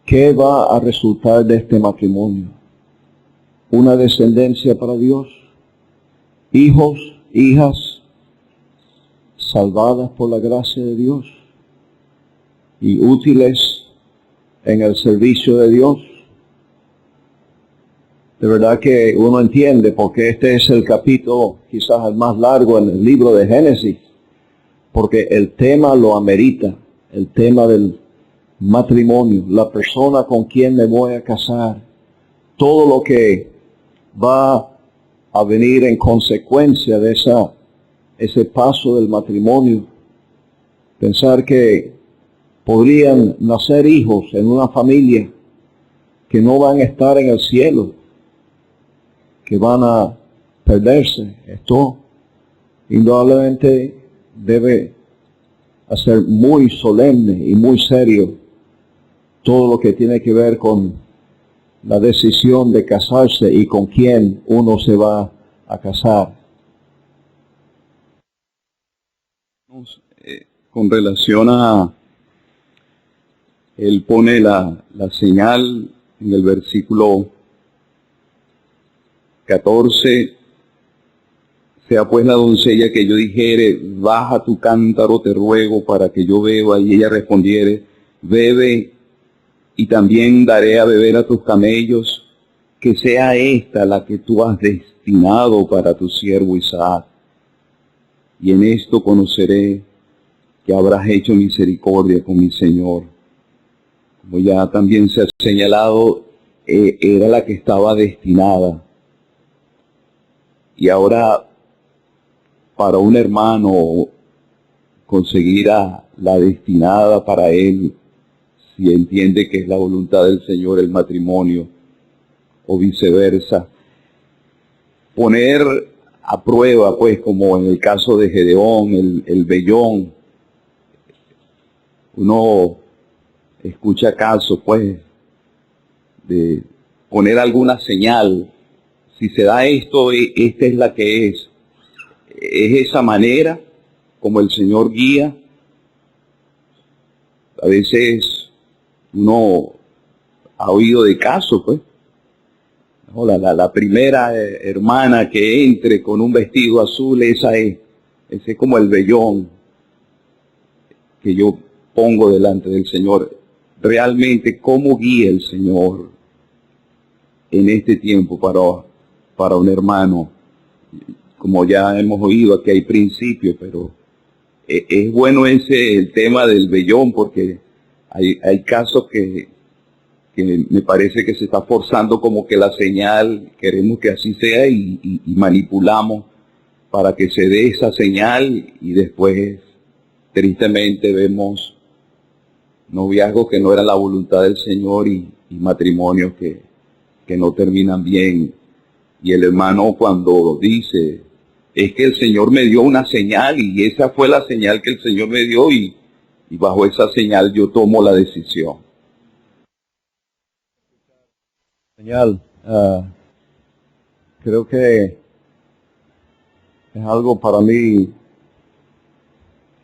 ¿Qué va a resultar de este matrimonio? Una descendencia para Dios, hijos, hijas, salvadas por la gracia de Dios y útiles en el servicio de Dios. De verdad que uno entiende porque este es el capítulo quizás el más largo en el libro de Génesis, porque el tema lo amerita, el tema del matrimonio, la persona con quien me voy a casar, todo lo que va a venir en consecuencia de ese paso del matrimonio. Pensar que podrían nacer hijos en una familia que no van a estar en el cielo, que van a perderse. Esto indudablemente debe hacer muy solemne y muy serio todo lo que tiene que ver con la decisión de casarse y con quién uno se va a casar. Con relación a, él pone la señal en el versículo 14, sea pues la doncella que yo dijere, baja tu cántaro, te ruego, para que yo beba, y ella respondiere, bebe, y también daré a beber a tus camellos, que sea esta la que tú has destinado para tu siervo Isaac. Y en esto conoceré que habrás hecho misericordia con mi Señor. Como ya también se ha señalado, era la que estaba destinada. Y ahora, para un hermano conseguir a la destinada para él, si entiende que es la voluntad del Señor el matrimonio, o viceversa, poner a prueba, pues, como en el caso de Gedeón, el vellón, uno escucha casos, pues, de poner alguna señal. Si se da esto, esta es la que es. Es esa manera como el Señor guía. A veces uno ha oído de casos, pues. No, la primera hermana que entre con un vestido azul, ese es como el vellón que yo pongo delante del Señor. Realmente, ¿cómo guía el Señor en este tiempo para un hermano? Como ya hemos oído, aquí hay principios, pero es bueno el tema del vellón, porque hay casos que me parece que se está forzando como que la señal, queremos que así sea y manipulamos para que se dé esa señal, y después tristemente vemos noviazgos que no era la voluntad del Señor y matrimonios que no terminan bien. Y el hermano cuando dice, es que el Señor me dio una señal y esa fue la señal que el Señor me dio y bajo esa señal yo tomo la decisión. Señal, creo que es algo para mí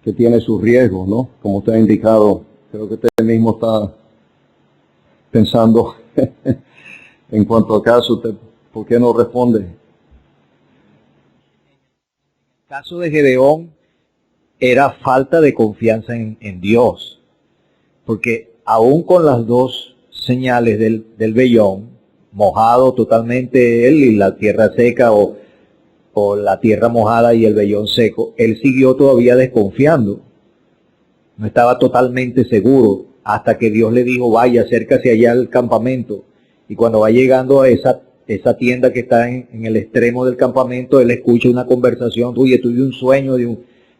que tiene sus riesgos, ¿no? Como usted ha indicado, creo que usted mismo está pensando en cuanto a caso, usted, ¿por qué no responde? El caso de Gedeón era falta de confianza en Dios, porque aún con las dos señales del vellón, mojado totalmente él y la tierra seca, o la tierra mojada y el vellón seco, él siguió todavía desconfiando. No estaba totalmente seguro, hasta que Dios le dijo, vaya, acércase allá al campamento. Y cuando va llegando a esa tienda que está en el extremo del campamento, él escucha una conversación, oye, tuve un sueño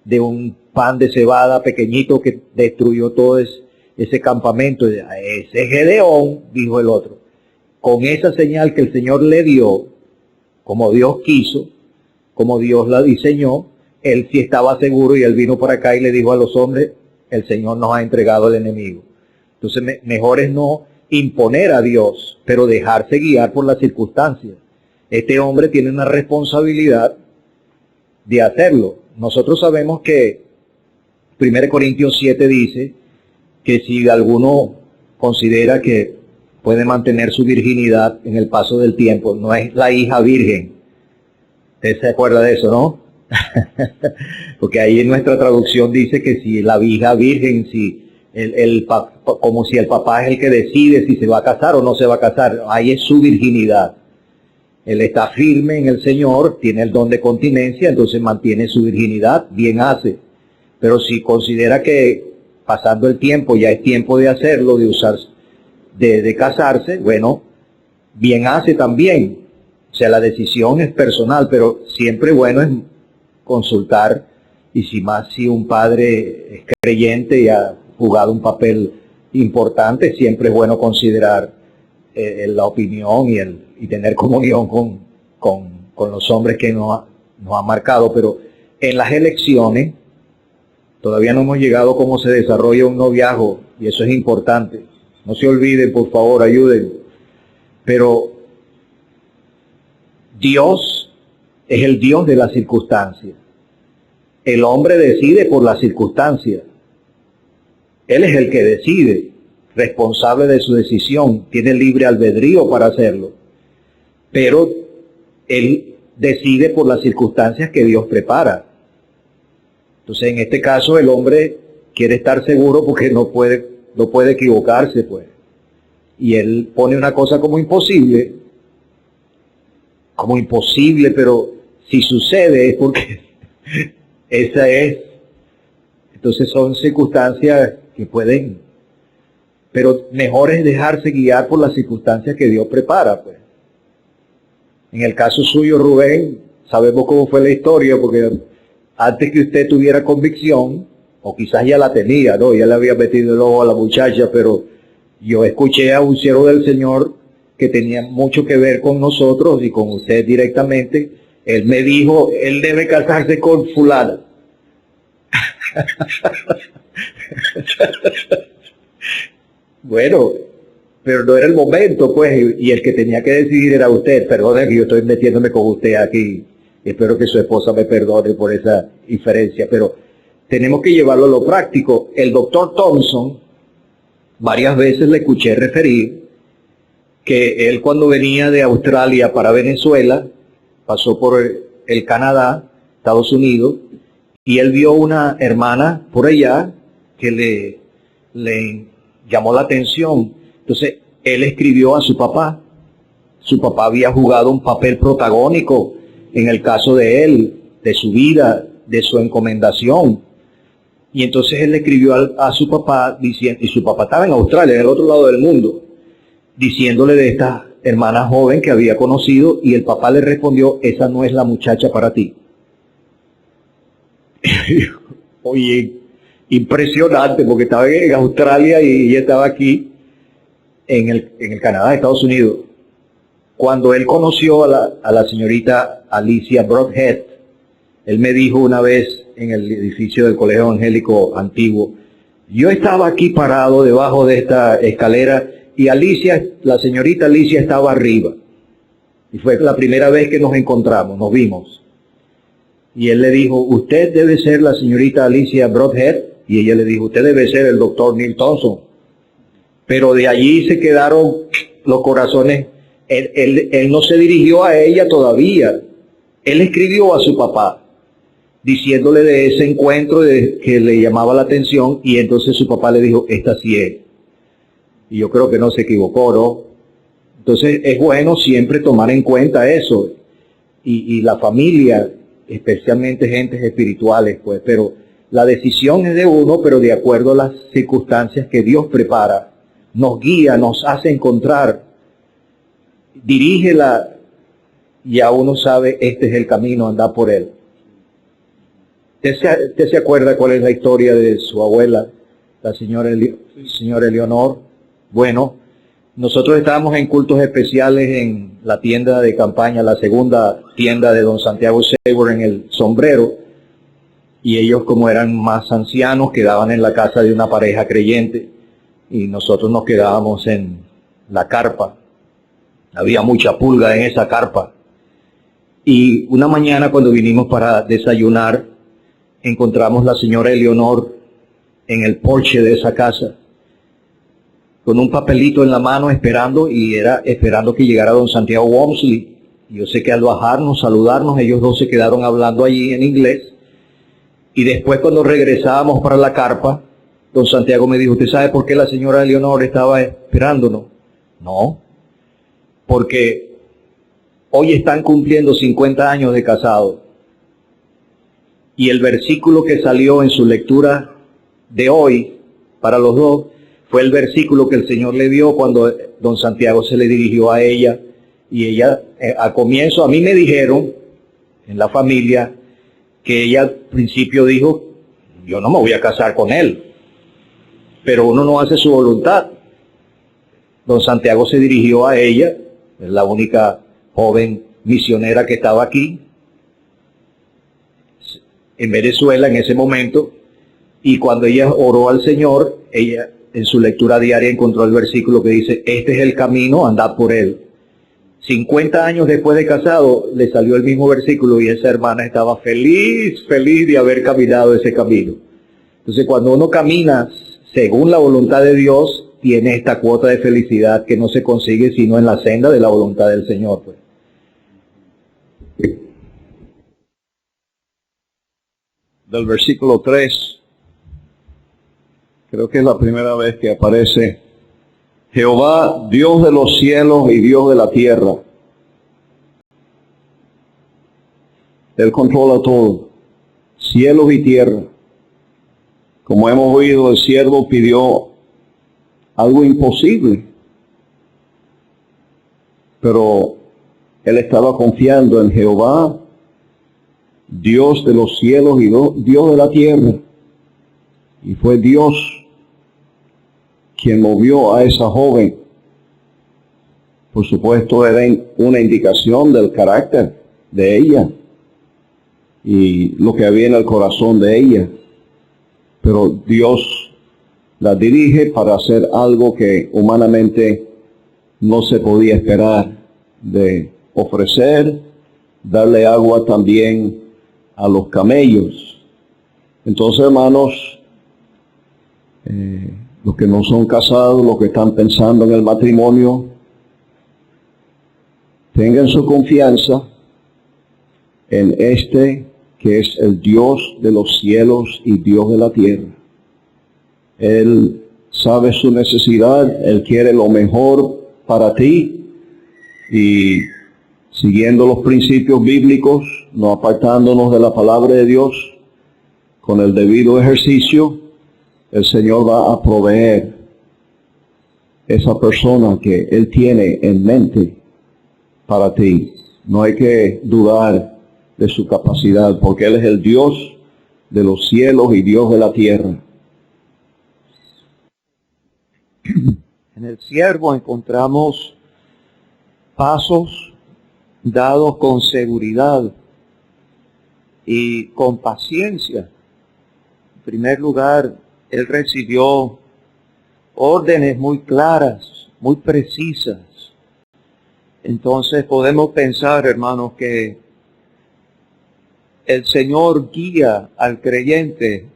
de un pan de cebada pequeñito que destruyó todo ese campamento. Ese es Gedeón, dijo el otro. Con esa señal que el Señor le dio, como Dios quiso, como Dios la diseñó, él sí estaba seguro, y él vino por acá y le dijo a los hombres, el Señor nos ha entregado al enemigo. Entonces mejor es no imponer a Dios, pero dejarse guiar por las circunstancias. Este hombre tiene una responsabilidad de hacerlo. Nosotros sabemos que 1 Corintios 7 dice que si alguno considera que puede mantener su virginidad en el paso del tiempo, no es la hija virgen. ¿Usted se acuerda de eso, no? Porque ahí en nuestra traducción dice que si la hija virgen, si como si el papá es el que decide si se va a casar o no se va a casar, ahí es su virginidad. Él está firme en el Señor, tiene el don de continencia, entonces mantiene su virginidad, bien hace. Pero si considera que pasando el tiempo ya es tiempo de hacerlo, de usar, de casarse, bueno, bien hace también. O sea, la decisión es personal, pero siempre bueno es consultar, y si un padre es creyente, ya jugado un papel importante. Siempre es bueno considerar la opinión y tener comunión con los hombres que nos han marcado, pero en las elecciones todavía no hemos llegado a cómo se desarrolla un noviazgo, y eso es importante. No se olviden, por favor, ayuden. Pero Dios es el Dios de las circunstancias. El hombre decide por las circunstancias. Él es el que decide, responsable de su decisión, tiene libre albedrío para hacerlo. Pero él decide por las circunstancias que Dios prepara. Entonces, en este caso, el hombre quiere estar seguro porque no puede equivocarse, pues. Y él pone una cosa como imposible, pero si sucede es porque esa es. Entonces son circunstancias que pueden, pero mejor es dejarse guiar por las circunstancias que Dios prepara, pues. En el caso suyo, Rubén, sabemos cómo fue la historia, porque antes que usted tuviera convicción, o quizás ya la tenía, ¿no? Ya le había metido el ojo a la muchacha, pero yo escuché a un siervo del Señor que tenía mucho que ver con nosotros y con usted directamente. Él me dijo, él debe casarse con fulana. Bueno, pero no era el momento, pues, y el que tenía que decidir era usted. Perdone que yo estoy metiéndome con usted aquí. Espero que su esposa me perdone por esa diferencia, pero tenemos que llevarlo a lo práctico. El doctor Thompson, varias veces le escuché referir que él, cuando venía de Australia para Venezuela, pasó por el Canadá, Estados Unidos, y él vio una hermana por allá que le llamó la atención. Entonces, él escribió a su papá. Su papá había jugado un papel protagónico en el caso de él, de su vida, de su encomendación. Y entonces él le escribió a su papá, diciendo, y su papá estaba en Australia, en el otro lado del mundo, diciéndole de esta hermana joven que había conocido, y el papá le respondió, esa no es la muchacha para ti. Oye, impresionante, porque estaba en Australia y ella estaba aquí en el Canadá, Estados Unidos. Cuando él conoció a la señorita Alicia Broadhead, él me dijo una vez en el edificio del Colegio Evangélico Antiguo, yo estaba aquí parado debajo de esta escalera y Alicia, la señorita Alicia, estaba arriba. Y fue la primera vez que nos encontramos, nos vimos. Y él le dijo, usted debe ser la señorita Alicia Broadhead. Y ella le dijo, usted debe ser el doctor Neil Thompson. Pero de allí se quedaron los corazones. Él no se dirigió a ella todavía. Él escribió a su papá, diciéndole de ese encuentro que le llamaba la atención, y entonces su papá le dijo, esta sí es. Y yo creo que no se equivocó, ¿no? Entonces es bueno siempre tomar en cuenta eso. Y la familia, especialmente gentes espirituales, pues, pero la decisión es de uno, pero de acuerdo a las circunstancias que Dios prepara, nos guía, nos hace encontrar, dirígela, y ya uno sabe, este es el camino, anda por él. ¿Usted se acuerda cuál es la historia de su abuela, la señora Eleonor? Bueno, nosotros estábamos en cultos especiales en la tienda de campaña, la segunda tienda de don Santiago Seymour en el Sombrero, y ellos, como eran más ancianos, quedaban en la casa de una pareja creyente, y nosotros nos quedábamos en la carpa. Había mucha pulga en esa carpa. Y una mañana, cuando vinimos para desayunar, encontramos la señora Eleonor en el porche de esa casa, con un papelito en la mano esperando, y era esperando que llegara don Santiago Wamsley. Yo sé que al bajarnos, saludarnos, ellos dos se quedaron hablando allí en inglés, y después, cuando regresábamos para la carpa, don Santiago me dijo, ¿usted sabe por qué la señora Eleonor estaba esperándonos? No, porque hoy están cumpliendo 50 años de casado, y el versículo que salió en su lectura de hoy para los dos fue el versículo que el Señor le dio cuando don Santiago se le dirigió a ella, y ella al comienzo, a mí me dijeron en la familia que ella al principio dijo, yo no me voy a casar con él. pero uno no hace su voluntad. Don Santiago se dirigió a ella, es la única joven misionera que estaba aquí, en Venezuela en ese momento, y cuando ella oró al Señor, ella en su lectura diaria encontró el versículo que dice, este es el camino, andad por él. 50 años después de casado, le salió el mismo versículo y esa hermana estaba feliz de haber caminado ese camino. Entonces, cuando uno camina según la voluntad de Dios, tiene esta cuota de felicidad que no se consigue sino en la senda de la voluntad del Señor, pues. Del versículo 3, creo que es la primera vez que aparece Jehová, Dios de los cielos y Dios de la tierra. Él controla todo, cielos y tierra. Como hemos oído, el siervo pidió algo imposible, pero él estaba confiando en Jehová, Dios de los cielos y Dios de la tierra. Y fue Dios quien movió a esa joven. Por supuesto, era una indicación del carácter de ella y lo que había en el corazón de ella. Pero Dios la dirige para hacer algo que humanamente no se podía esperar, de ofrecer, darle agua también a los camellos. Entonces, hermanos, los que no son casados, los que están pensando en el matrimonio, tengan su confianza en este que es el Dios de los cielos y Dios de la tierra. Él sabe su necesidad, Él quiere lo mejor para ti, y siguiendo los principios bíblicos, no apartándonos de la palabra de Dios, con el debido ejercicio, el Señor va a proveer esa persona que Él tiene en mente para ti. No hay que dudar de su capacidad, porque Él es el Dios de los cielos y Dios de la tierra. En el siervo encontramos pasos dados con seguridad y con paciencia. En primer lugar, él recibió órdenes muy claras, muy precisas. Entonces podemos pensar, hermanos, que el Señor guía al creyente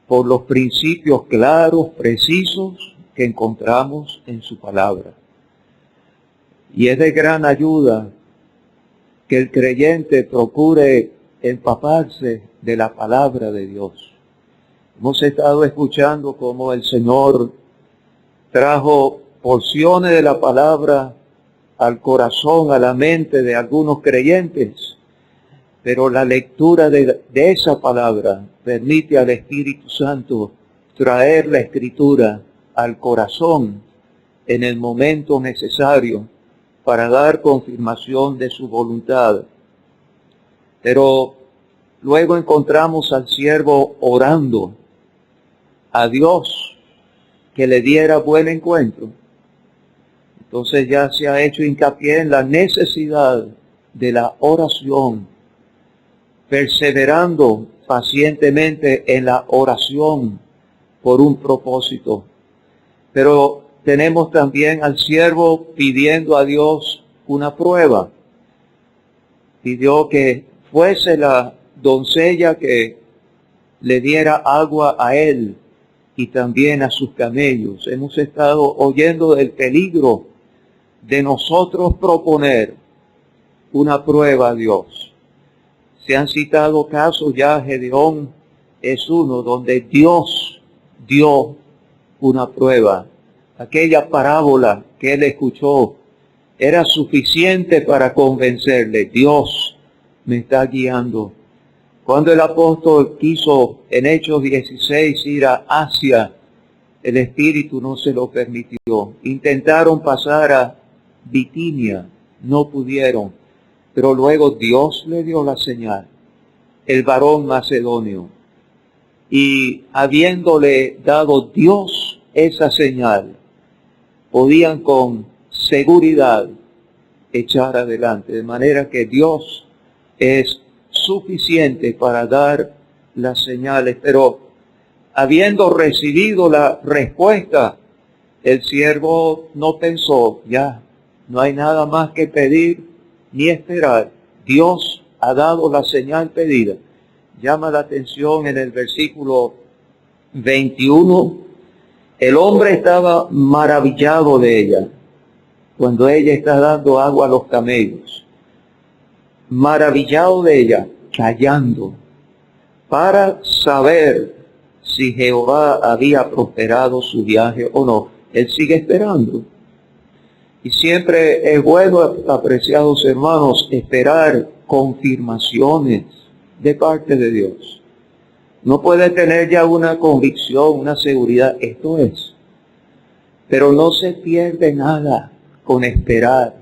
por los principios claros, precisos, que encontramos en su palabra. Y es de gran ayuda que el creyente procure empaparse de la palabra de Dios. Hemos estado escuchando cómo el Señor trajo porciones de la palabra al corazón, a la mente de algunos creyentes, pero la lectura de esa palabra permite al Espíritu Santo traer la Escritura al corazón en el momento necesario para dar confirmación de su voluntad. Pero luego encontramos al siervo orando a Dios que le diera buen encuentro. Entonces ya se ha hecho hincapié en la necesidad de la oración, perseverando pacientemente en la oración por un propósito. Pero tenemos también al siervo pidiendo a Dios una prueba. Pidió que fuese la doncella que le diera agua a él y también a sus camellos. Hemos estado oyendo del peligro de nosotros proponer una prueba a Dios. Se han citado casos ya, Gedeón es uno, donde Dios dio una prueba. Aquella parábola que él escuchó era suficiente para convencerle, Dios me está guiando. Cuando el apóstol quiso en Hechos 16 ir a Asia, el Espíritu no se lo permitió. Intentaron pasar a Bitinia, no pudieron, pero luego Dios le dio la señal. El varón macedonio y habiéndole dado Dios esa señal, podían con seguridad echar adelante, de manera que Dios es suficiente para dar las señales. Pero habiendo recibido la respuesta, el siervo no pensó, ya, no hay nada más que pedir ni esperar. Dios ha dado la señal pedida. Llama la atención en el versículo 21, el hombre estaba maravillado de ella, cuando ella está dando agua a los camellos. Maravillado de ella, callando, para saber si Jehová había prosperado su viaje o no. Él sigue esperando. Y siempre es bueno, apreciados hermanos, esperar confirmaciones de parte de Dios. No puede tener ya una convicción, una seguridad, esto es. Pero no se pierde nada con esperar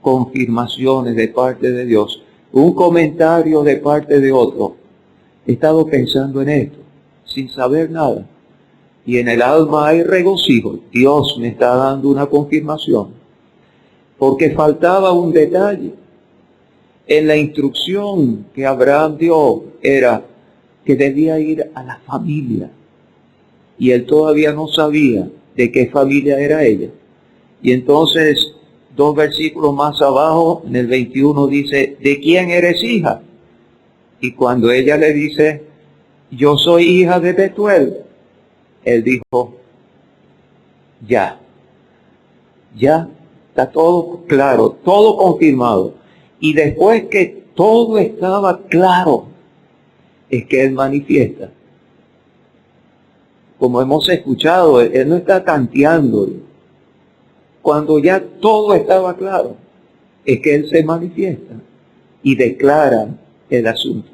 confirmaciones de parte de Dios. Un comentario de parte de otro. He estado pensando en esto, sin saber nada. Y en el alma hay regocijo. Dios me está dando una confirmación. Porque faltaba un detalle. En la instrucción que Abraham dio era que debía ir a la familia. Y él todavía no sabía de qué familia era ella. Y entonces, 2 versículos más abajo, en el 21 dice, ¿de quién eres hija? Y cuando ella le dice, yo soy hija de Betuel, él dijo, ya, está todo claro, todo confirmado. Y después que todo estaba claro, es que él manifiesta. Como hemos escuchado, él no está tanteando. Cuando ya todo estaba claro, es que él se manifiesta y declara el asunto.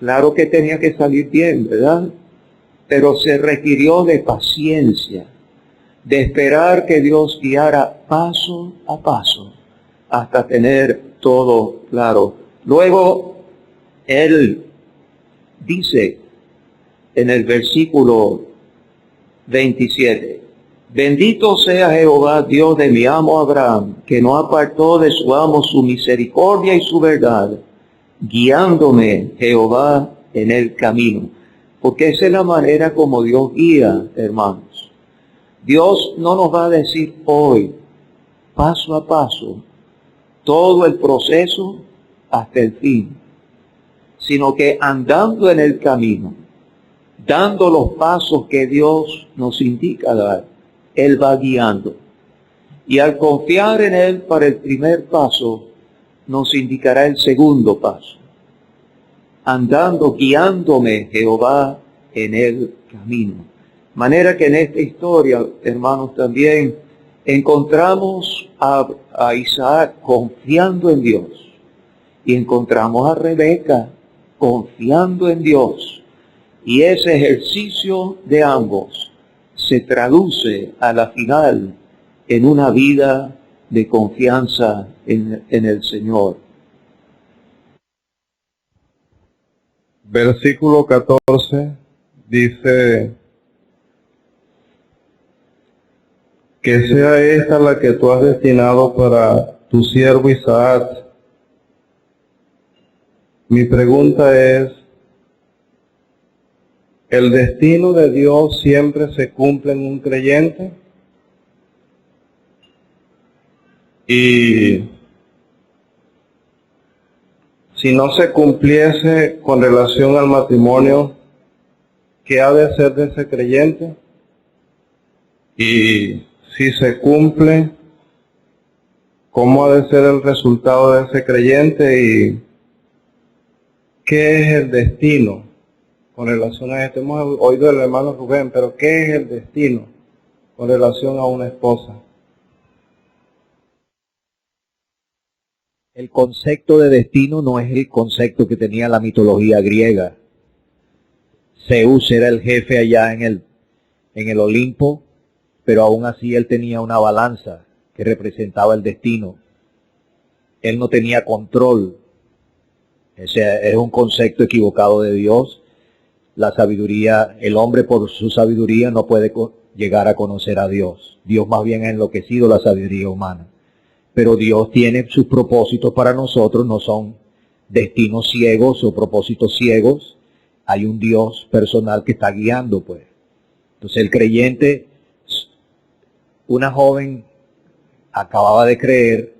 Claro que tenía que salir bien, ¿verdad? Pero se requirió de paciencia, de esperar que Dios guiara paso a paso hasta tener todo claro. Luego, él dice en el versículo 27, bendito sea Jehová, Dios de mi amo Abraham, que no apartó de su amo su misericordia y su verdad, guiándome Jehová en el camino. Porque esa es la manera como Dios guía, hermanos. Dios no nos va a decir hoy, paso a paso, todo el proceso hasta el fin, sino que andando en el camino, dando los pasos que Dios nos indica dar, Él va guiando. Y al confiar en Él para el primer paso, nos indicará el segundo paso. Andando, guiándome Jehová en el camino. Manera que en esta historia, hermanos, también encontramos a Isaac confiando en Dios. Y encontramos a Rebeca confiando en Dios. Y ese ejercicio de ambos se traduce a la final en una vida de confianza en el Señor. Versículo 14 dice, que sea esta la que tú has destinado para tu siervo Isaac. Mi pregunta es, ¿el destino de Dios siempre se cumple en un creyente? Y si no se cumpliese con relación al matrimonio, ¿qué ha de ser de ese creyente? Y si se cumple, ¿cómo ha de ser el resultado de ese creyente? ¿Y qué es el destino con relación a esto? Hemos oído del hermano Rubén, pero ¿qué es el destino con relación a una esposa? El concepto de destino no es el concepto que tenía la mitología griega. Zeus era el jefe allá en el Olimpo, pero aún así él tenía una balanza que representaba el destino. Él no tenía control. Ese es un concepto equivocado de Dios. la sabiduría, el hombre por su sabiduría no puede llegar a conocer a Dios. Dios más bien ha enloquecido la sabiduría humana. Pero Dios tiene sus propósitos para nosotros, no son destinos ciegos o propósitos ciegos. Hay un Dios personal que está guiando, pues. Entonces el creyente, una joven acababa de creer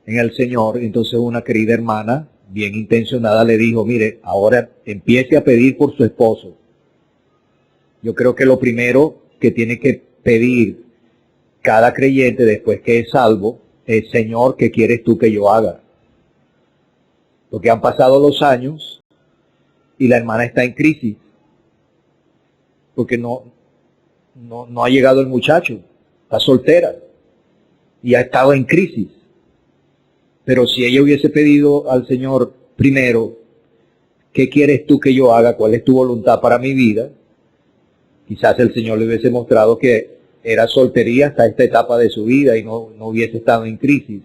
en el Señor, entonces una querida hermana, bien intencionada, le dijo, mire, ahora empiece a pedir por su esposo. Yo creo que lo primero que tiene que pedir cada creyente después que es salvo es, Señor, ¿qué quieres tú que yo haga? Porque han pasado los años y la hermana está en crisis, porque no ha llegado el muchacho, está soltera y ha estado en crisis. Pero si ella hubiese pedido al Señor primero, ¿qué quieres tú que yo haga? ¿Cuál es tu voluntad para mi vida? Quizás el Señor le hubiese mostrado que era soltería hasta esta etapa de su vida y no hubiese estado en crisis.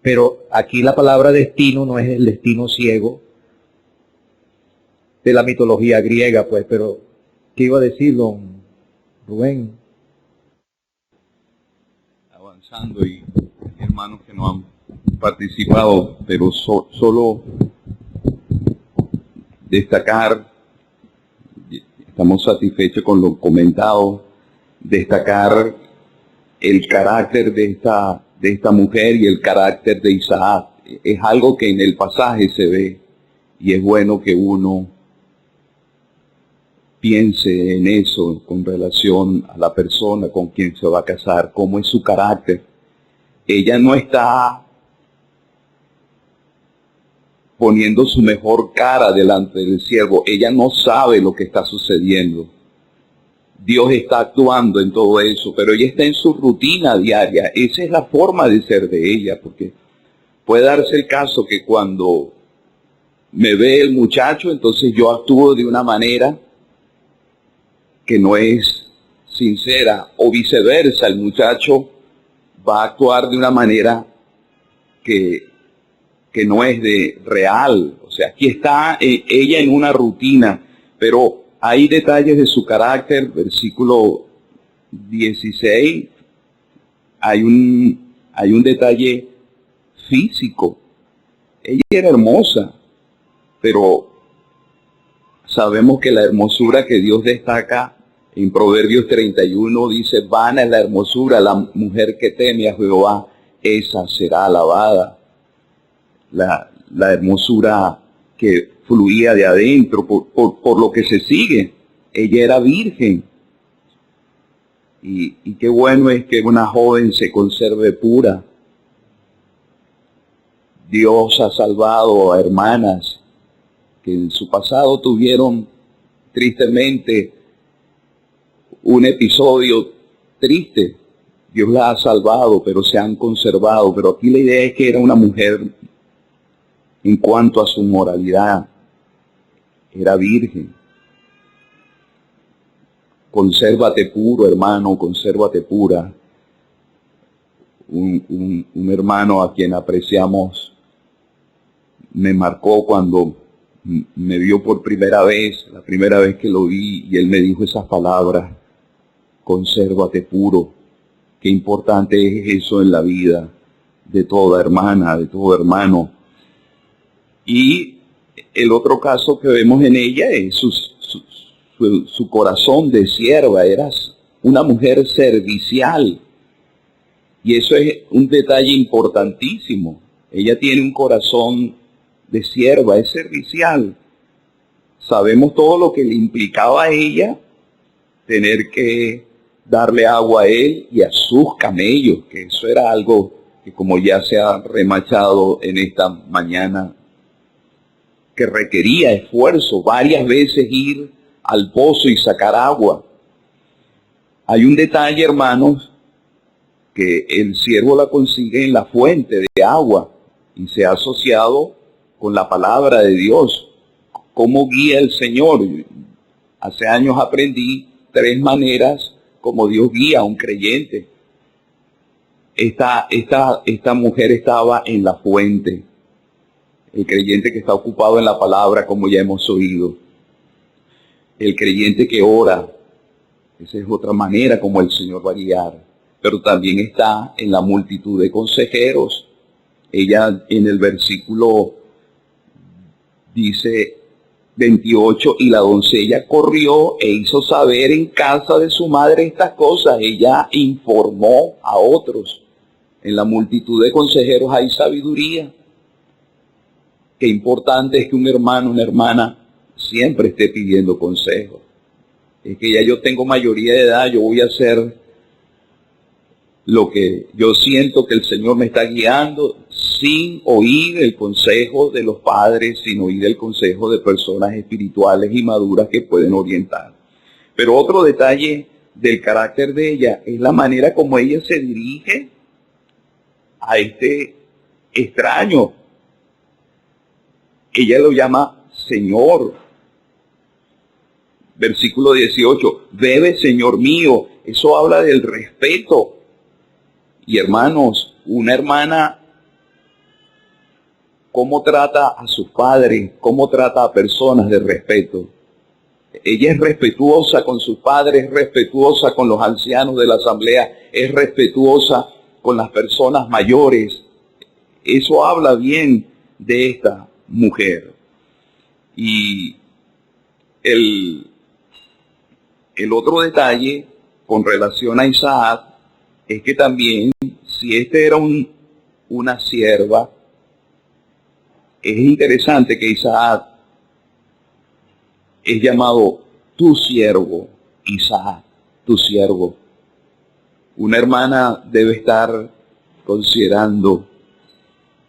Pero aquí la palabra destino no es el destino ciego de la mitología griega, pues, pero ¿qué iba a decir, don Rubén? Avanzando, y hermanos que no han participado, pero solo destacar, estamos satisfechos con lo comentado, destacar el carácter de esta mujer y el carácter de Isaac. Es algo que en el pasaje se ve, y es bueno que uno piense en eso con relación a la persona con quien se va a casar, cómo es su carácter. Ella no está poniendo su mejor cara delante del siervo, ella no sabe lo que está sucediendo. Dios está actuando en todo eso, pero ella está en su rutina diaria. Esa es la forma de ser de ella, porque puede darse el caso que cuando me ve el muchacho, entonces yo actúo de una manera que no es sincera, o viceversa, el muchacho va a actuar de una manera que no es de real. O sea, aquí está ella en una rutina, pero hay detalles de su carácter. Versículo 16, hay un detalle físico. Ella era hermosa, pero sabemos que la hermosura que Dios destaca en Proverbios 31 dice, vana es la hermosura, la mujer que teme a Jehová, esa será alabada. La hermosura que fluía de adentro, por lo que se sigue. Ella era virgen. Y qué bueno es que una joven se conserve pura. Dios ha salvado a hermanas que en su pasado tuvieron tristemente un episodio triste. Dios la ha salvado, pero se han conservado. Pero aquí la idea es que era una mujer, en cuanto a su moralidad, era virgen. Consérvate puro, hermano, consérvate pura. Un hermano a quien apreciamos me marcó cuando me vio por primera vez, la primera vez que lo vi, y él me dijo esas palabras, consérvate puro. Qué importante es eso en la vida de toda hermana, de todo hermano. Y el otro caso que vemos en ella es su corazón de sierva. Era una mujer servicial. Y eso es un detalle importantísimo. Ella tiene un corazón de sierva, es servicial. Sabemos todo lo que le implicaba a ella tener que darle agua a él y a sus camellos, que eso era algo que, como ya se ha remachado en esta mañana, que requería esfuerzo, varias veces ir al pozo y sacar agua. Hay un detalle, hermanos, que el siervo la consigue en la fuente de agua y se ha asociado con la palabra de Dios. ¿Cómo guía el Señor? Hace años aprendí 3 maneras como Dios guía a un creyente. Esta mujer estaba en la fuente. El creyente que está ocupado en la palabra, como ya hemos oído. el creyente que ora. Esa es otra manera como el Señor va a guiar. Pero también está en la multitud de consejeros. Ella en el versículo dice 28, y la doncella corrió e hizo saber en casa de su madre estas cosas. Ella informó a otros. En la multitud de consejeros hay sabiduría. Qué importante es que un hermano, una hermana, siempre esté pidiendo consejo. Es que ya yo tengo mayoría de edad, yo voy a hacer lo que yo siento que el Señor me está guiando, sin oír el consejo de los padres, sin oír el consejo de personas espirituales y maduras que pueden orientar. Pero otro detalle del carácter de ella es la manera como ella se dirige a este extraño. Ella lo llama Señor. Versículo 18, bebe, Señor mío. Eso habla del respeto. Y hermanos, una hermana, ¿cómo trata a sus padres? ¿Cómo trata a personas de respeto? Ella es respetuosa con sus padres, es respetuosa con los ancianos de la asamblea, es respetuosa con las personas mayores. Eso habla bien de esta mujer. Y el otro detalle con relación a Isaac es que también, si este era una sierva, es interesante que Isaac es llamado tu siervo, Isaac, tu siervo. Una hermana debe estar considerando,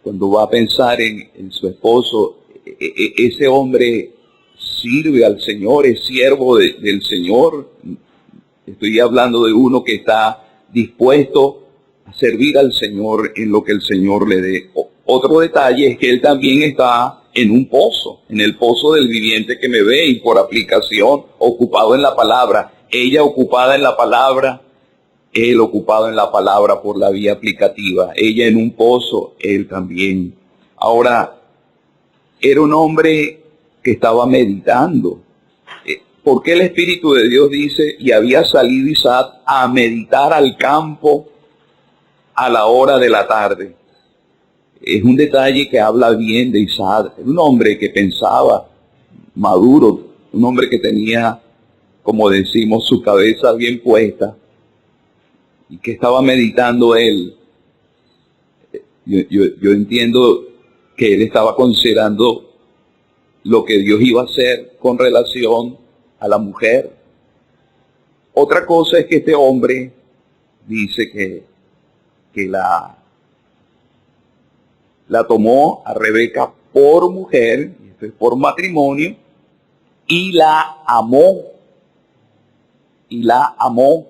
cuando va a pensar en su esposo, ese hombre sirve al Señor, es siervo del Señor. Estoy hablando de uno que está dispuesto a servir al Señor en lo que el Señor le dé. Otro detalle es que él también está en un pozo, en el pozo del viviente que me ve, y por aplicación, ocupado en la palabra. Ella ocupada en la palabra, él ocupado en la palabra por la vía aplicativa. Ella en un pozo, él también. Ahora, era un hombre que estaba meditando. ¿Por qué el Espíritu de Dios dice, y había salido Isaac a meditar al campo a la hora de la tarde? Es un detalle que habla bien de Isaac. Era un hombre que pensaba, maduro, un hombre que tenía, como decimos, su cabeza bien puesta. ¿Y que estaba meditando él? Yo entiendo que él estaba considerando lo que Dios iba a hacer con relación a la mujer. Otra cosa es que este hombre dice que la tomó a Rebeca por mujer, esto es por matrimonio, y la amó. Y la amó.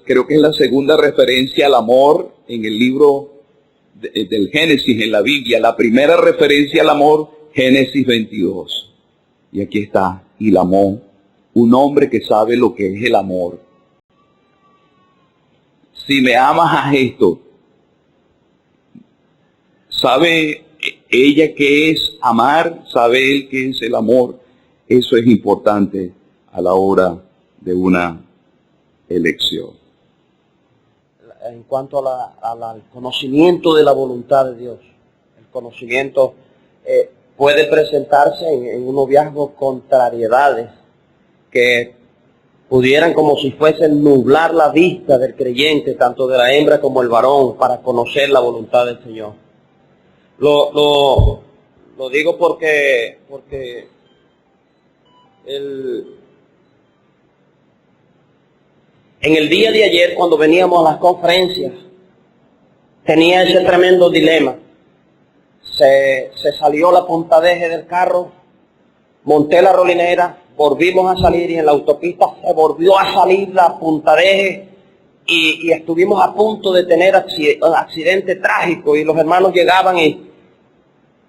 Creo que es la segunda referencia al amor en el libro del Génesis, en la Biblia. La primera referencia al amor, Génesis 22. Y aquí está, y la amó. Un hombre que sabe lo que es el amor. Si me amas, haz esto. ¿Sabe ella qué es amar? ¿Sabe él qué es el amor? Eso es importante a la hora de una elección. En cuanto al conocimiento de la voluntad de Dios, el conocimiento puede presentarse en un noviazgo contrariedades que pudieran, como si fuesen, nublar la vista del creyente, tanto de la hembra como el varón, para conocer la voluntad del Señor. Lo digo porque en el día de ayer, cuando veníamos a las conferencias, tenía ese tremendo dilema. Se salió la punta de eje del carro, monté la rolinera, volvimos a salir, y en la autopista se volvió a salir la punta de eje, y estuvimos a punto de tener accidente trágico, y los hermanos llegaban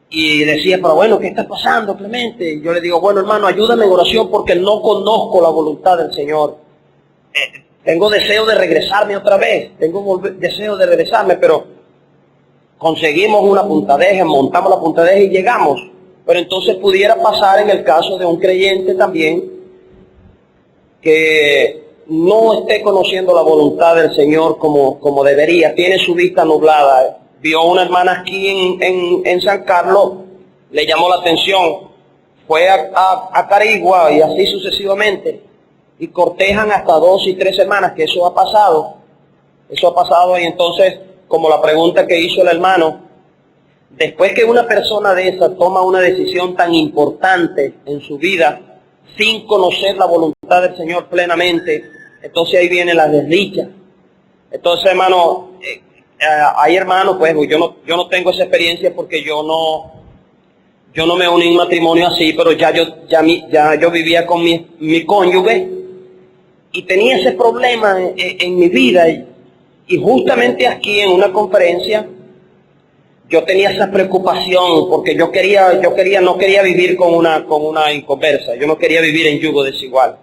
y decían, pero bueno, ¿qué está pasando, Clemente? Y yo le digo, bueno, hermano, ayúdame en oración porque no conozco la voluntad del Señor. Tengo deseo de regresarme otra vez, deseo de regresarme, pero conseguimos una punta de eje, montamos la punta de eje y llegamos. Pero entonces pudiera pasar en el caso de un creyente también que no esté conociendo la voluntad del Señor como debería, tiene su vista nublada. Vio una hermana aquí en San Carlos, le llamó la atención, fue a Carigua y así sucesivamente, y cortejan hasta 2 y 3 semanas, que eso ha pasado, y entonces, como la pregunta que hizo el hermano, después que una persona de esa toma una decisión tan importante en su vida, sin conocer la voluntad del Señor plenamente, entonces ahí viene la desdicha. Entonces, hermano, hay hermanos, pues yo no tengo esa experiencia porque yo no me uní en matrimonio así, pero ya yo vivía con mi cónyuge y tenía ese problema en mi vida, y justamente aquí en una conferencia yo tenía esa preocupación porque no quería vivir con una inconversa, yo no quería vivir en yugo desigual.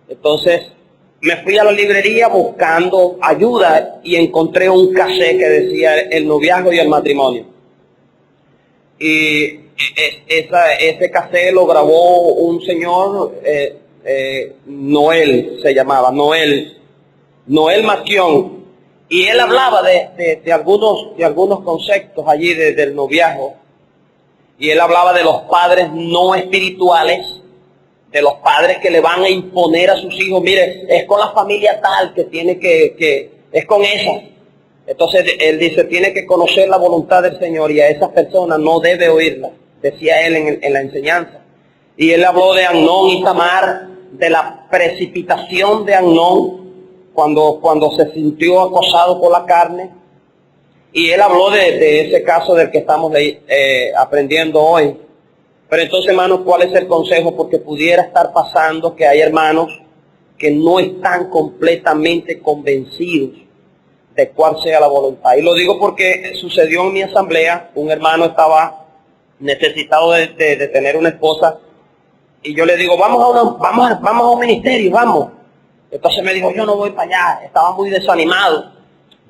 Entonces me fui a la librería buscando ayuda y encontré un cassette que decía el noviazgo y el matrimonio. Y ese cassette lo grabó un señor, Noel se llamaba, Noel Maquión, y él hablaba de algunos conceptos allí del noviazgo, y él hablaba de los padres no espirituales, de los padres que le van a imponer a sus hijos, mire, es con la familia tal que tiene que es con esa. Entonces él dice, tiene que conocer la voluntad del Señor y a esas personas no debe oírla, decía él en la enseñanza. Y él habló de Amnón y Tamar, de la precipitación de Amnón cuando se sintió acosado por la carne. Y él habló de ese caso del que estamos aprendiendo hoy. Pero entonces, hermanos, ¿cuál es el consejo? Porque pudiera estar pasando que hay hermanos que no están completamente convencidos de cuál sea la voluntad. Y lo digo porque sucedió en mi asamblea, un hermano estaba necesitado de tener una esposa, y yo le digo, vamos a un ministerio, vamos. Entonces me dijo, yo no voy para allá, estaba muy desanimado.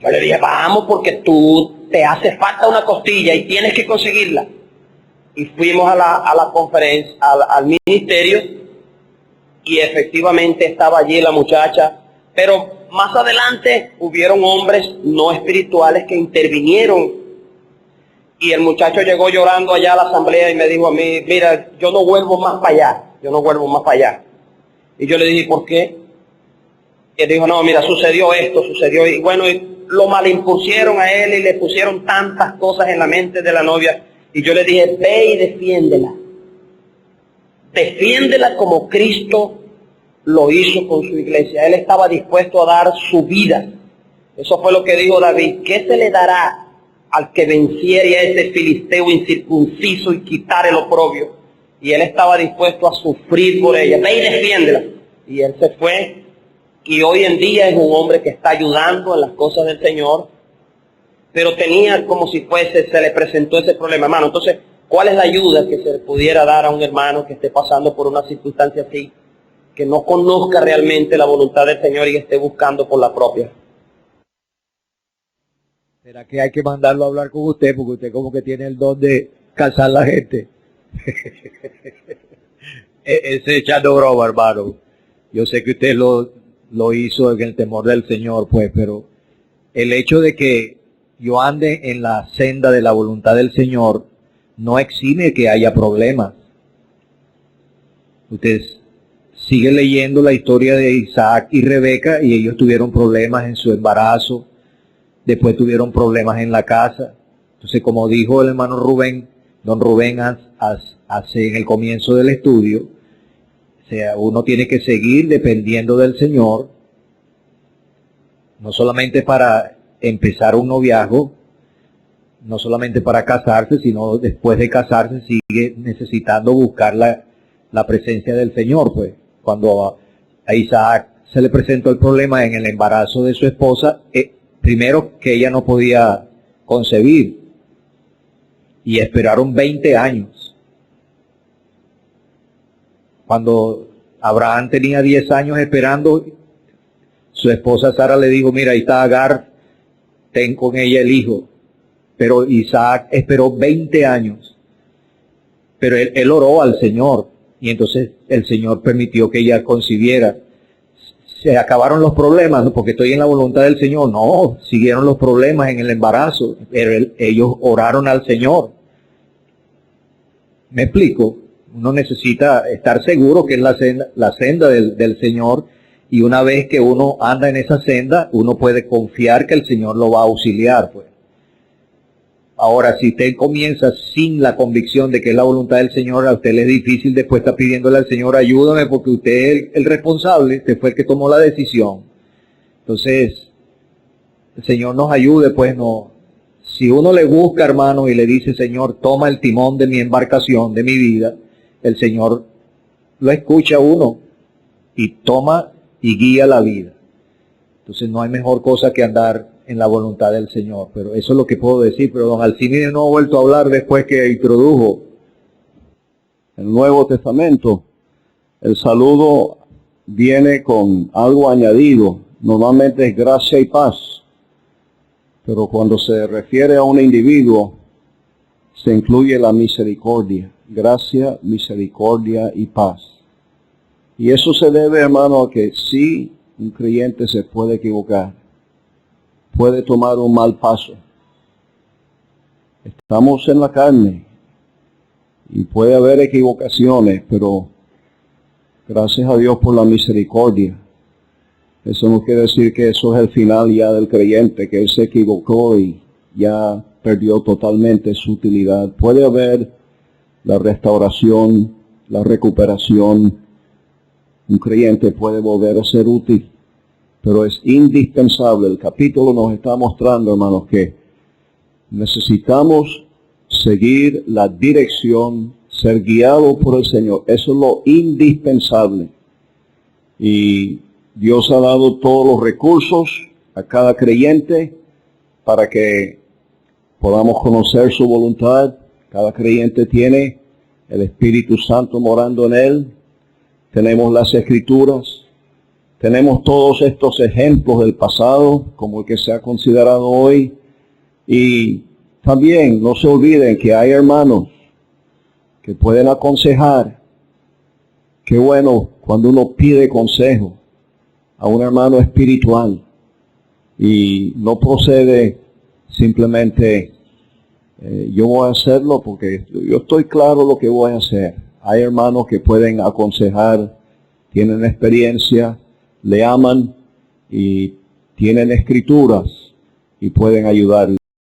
Yo le dije, vamos porque tú te hace falta una costilla y tienes que conseguirla. Y fuimos a la conferencia, al ministerio, y efectivamente estaba allí la muchacha, pero más adelante hubieron hombres no espirituales que intervinieron, y el muchacho llegó llorando allá a la asamblea y me dijo a mí, mira, yo no vuelvo más para allá, Y yo le dije, ¿por qué? Y él dijo, no, mira, sucedió, y bueno, y lo malimpusieron a él y le pusieron tantas cosas en la mente de la novia. Y yo le dije, ve y defiéndela. Defiéndela como Cristo lo hizo con su iglesia. Él estaba dispuesto a dar su vida. Eso fue lo que dijo David. ¿Qué se le dará al que venciere a ese filisteo incircunciso y quitare el oprobio? Y él estaba dispuesto a sufrir por ella. Ve y defiéndela. Y él se fue. Y hoy en día es un hombre que está ayudando en las cosas del Señor. Pero tenía como si se le presentó ese problema, hermano. Entonces, ¿cuál es la ayuda que se le pudiera dar a un hermano que esté pasando por una circunstancia así, que no conozca realmente la voluntad del Señor y esté buscando por la propia? ¿Será que hay que mandarlo a hablar con usted? Porque usted como que tiene el don de calzar la gente. Ese echando broma, hermano. Yo sé que usted lo hizo en el temor del Señor, pues, pero el hecho de que yo ande en la senda de la voluntad del Señor no exime que haya problemas. Usted sigue leyendo la historia de Isaac y Rebeca, y ellos tuvieron problemas en su embarazo, después tuvieron problemas en la casa. Entonces, como dijo el hermano Rubén, don Rubén hace en el comienzo del estudio, o sea, uno tiene que seguir dependiendo del Señor, no solamente para empezar un noviazgo, no solamente para casarse, sino después de casarse sigue necesitando buscar la presencia del Señor. Pues cuando a Isaac se le presentó el problema en el embarazo de su esposa, primero que ella no podía concebir, y esperaron 20 años. Cuando Abraham tenía 10 años esperando, su esposa Sara le dijo, mira, ahí está Agar, ten con ella el hijo. Pero Isaac esperó 20 años. Pero él oró al Señor y entonces el Señor permitió que ella concibiera. Se acabaron los problemas, ¿no? Porque estoy en la voluntad del Señor. No, siguieron los problemas en el embarazo, pero ellos oraron al Señor. ¿Me explico? Uno necesita estar seguro que es la senda del Señor, y una vez que uno anda en esa senda, uno puede confiar que el Señor lo va a auxiliar, pues. Ahora, si usted comienza sin la convicción de que es la voluntad del Señor, a usted le es difícil después estar pidiéndole al Señor, ayúdame, porque usted es el responsable, usted fue el que tomó la decisión. Entonces, el Señor nos ayude, pues no. Si uno le busca, hermano, y le dice, Señor, toma el timón de mi embarcación, de mi vida, el Señor lo escucha a uno y toma y guía la vida. Entonces no hay mejor cosa que andar en la voluntad del Señor. Pero eso es lo que puedo decir. Pero don Alcine no ha vuelto a hablar después que introdujo el Nuevo Testamento. El saludo viene con algo añadido. Normalmente es gracia y paz. Pero cuando se refiere a un individuo, se incluye la misericordia. Gracia, misericordia y paz. Y eso se debe, hermano, a que sí, un creyente se puede equivocar. Puede tomar un mal paso. Estamos en la carne y puede haber equivocaciones, pero gracias a Dios por la misericordia. Eso no quiere decir que eso es el final ya del creyente, que él se equivocó y ya perdió totalmente su utilidad. Puede haber la restauración, la recuperación. Un creyente puede volver a ser útil, pero es indispensable. El capítulo nos está mostrando, hermanos, que necesitamos seguir la dirección, ser guiados por el Señor. Eso es lo indispensable. Y Dios ha dado todos los recursos a cada creyente para que podamos conocer su voluntad. Cada creyente tiene el Espíritu Santo morando en él. Tenemos las Escrituras. Tenemos todos estos ejemplos del pasado, como el que se ha considerado hoy. Y también no se olviden que hay hermanos que pueden aconsejar. Qué bueno cuando uno pide consejo a un hermano espiritual y no procede simplemente yo voy a hacerlo porque yo estoy claro lo que voy a hacer. Hay hermanos que pueden aconsejar, tienen experiencia, le aman y tienen escrituras y pueden ayudar.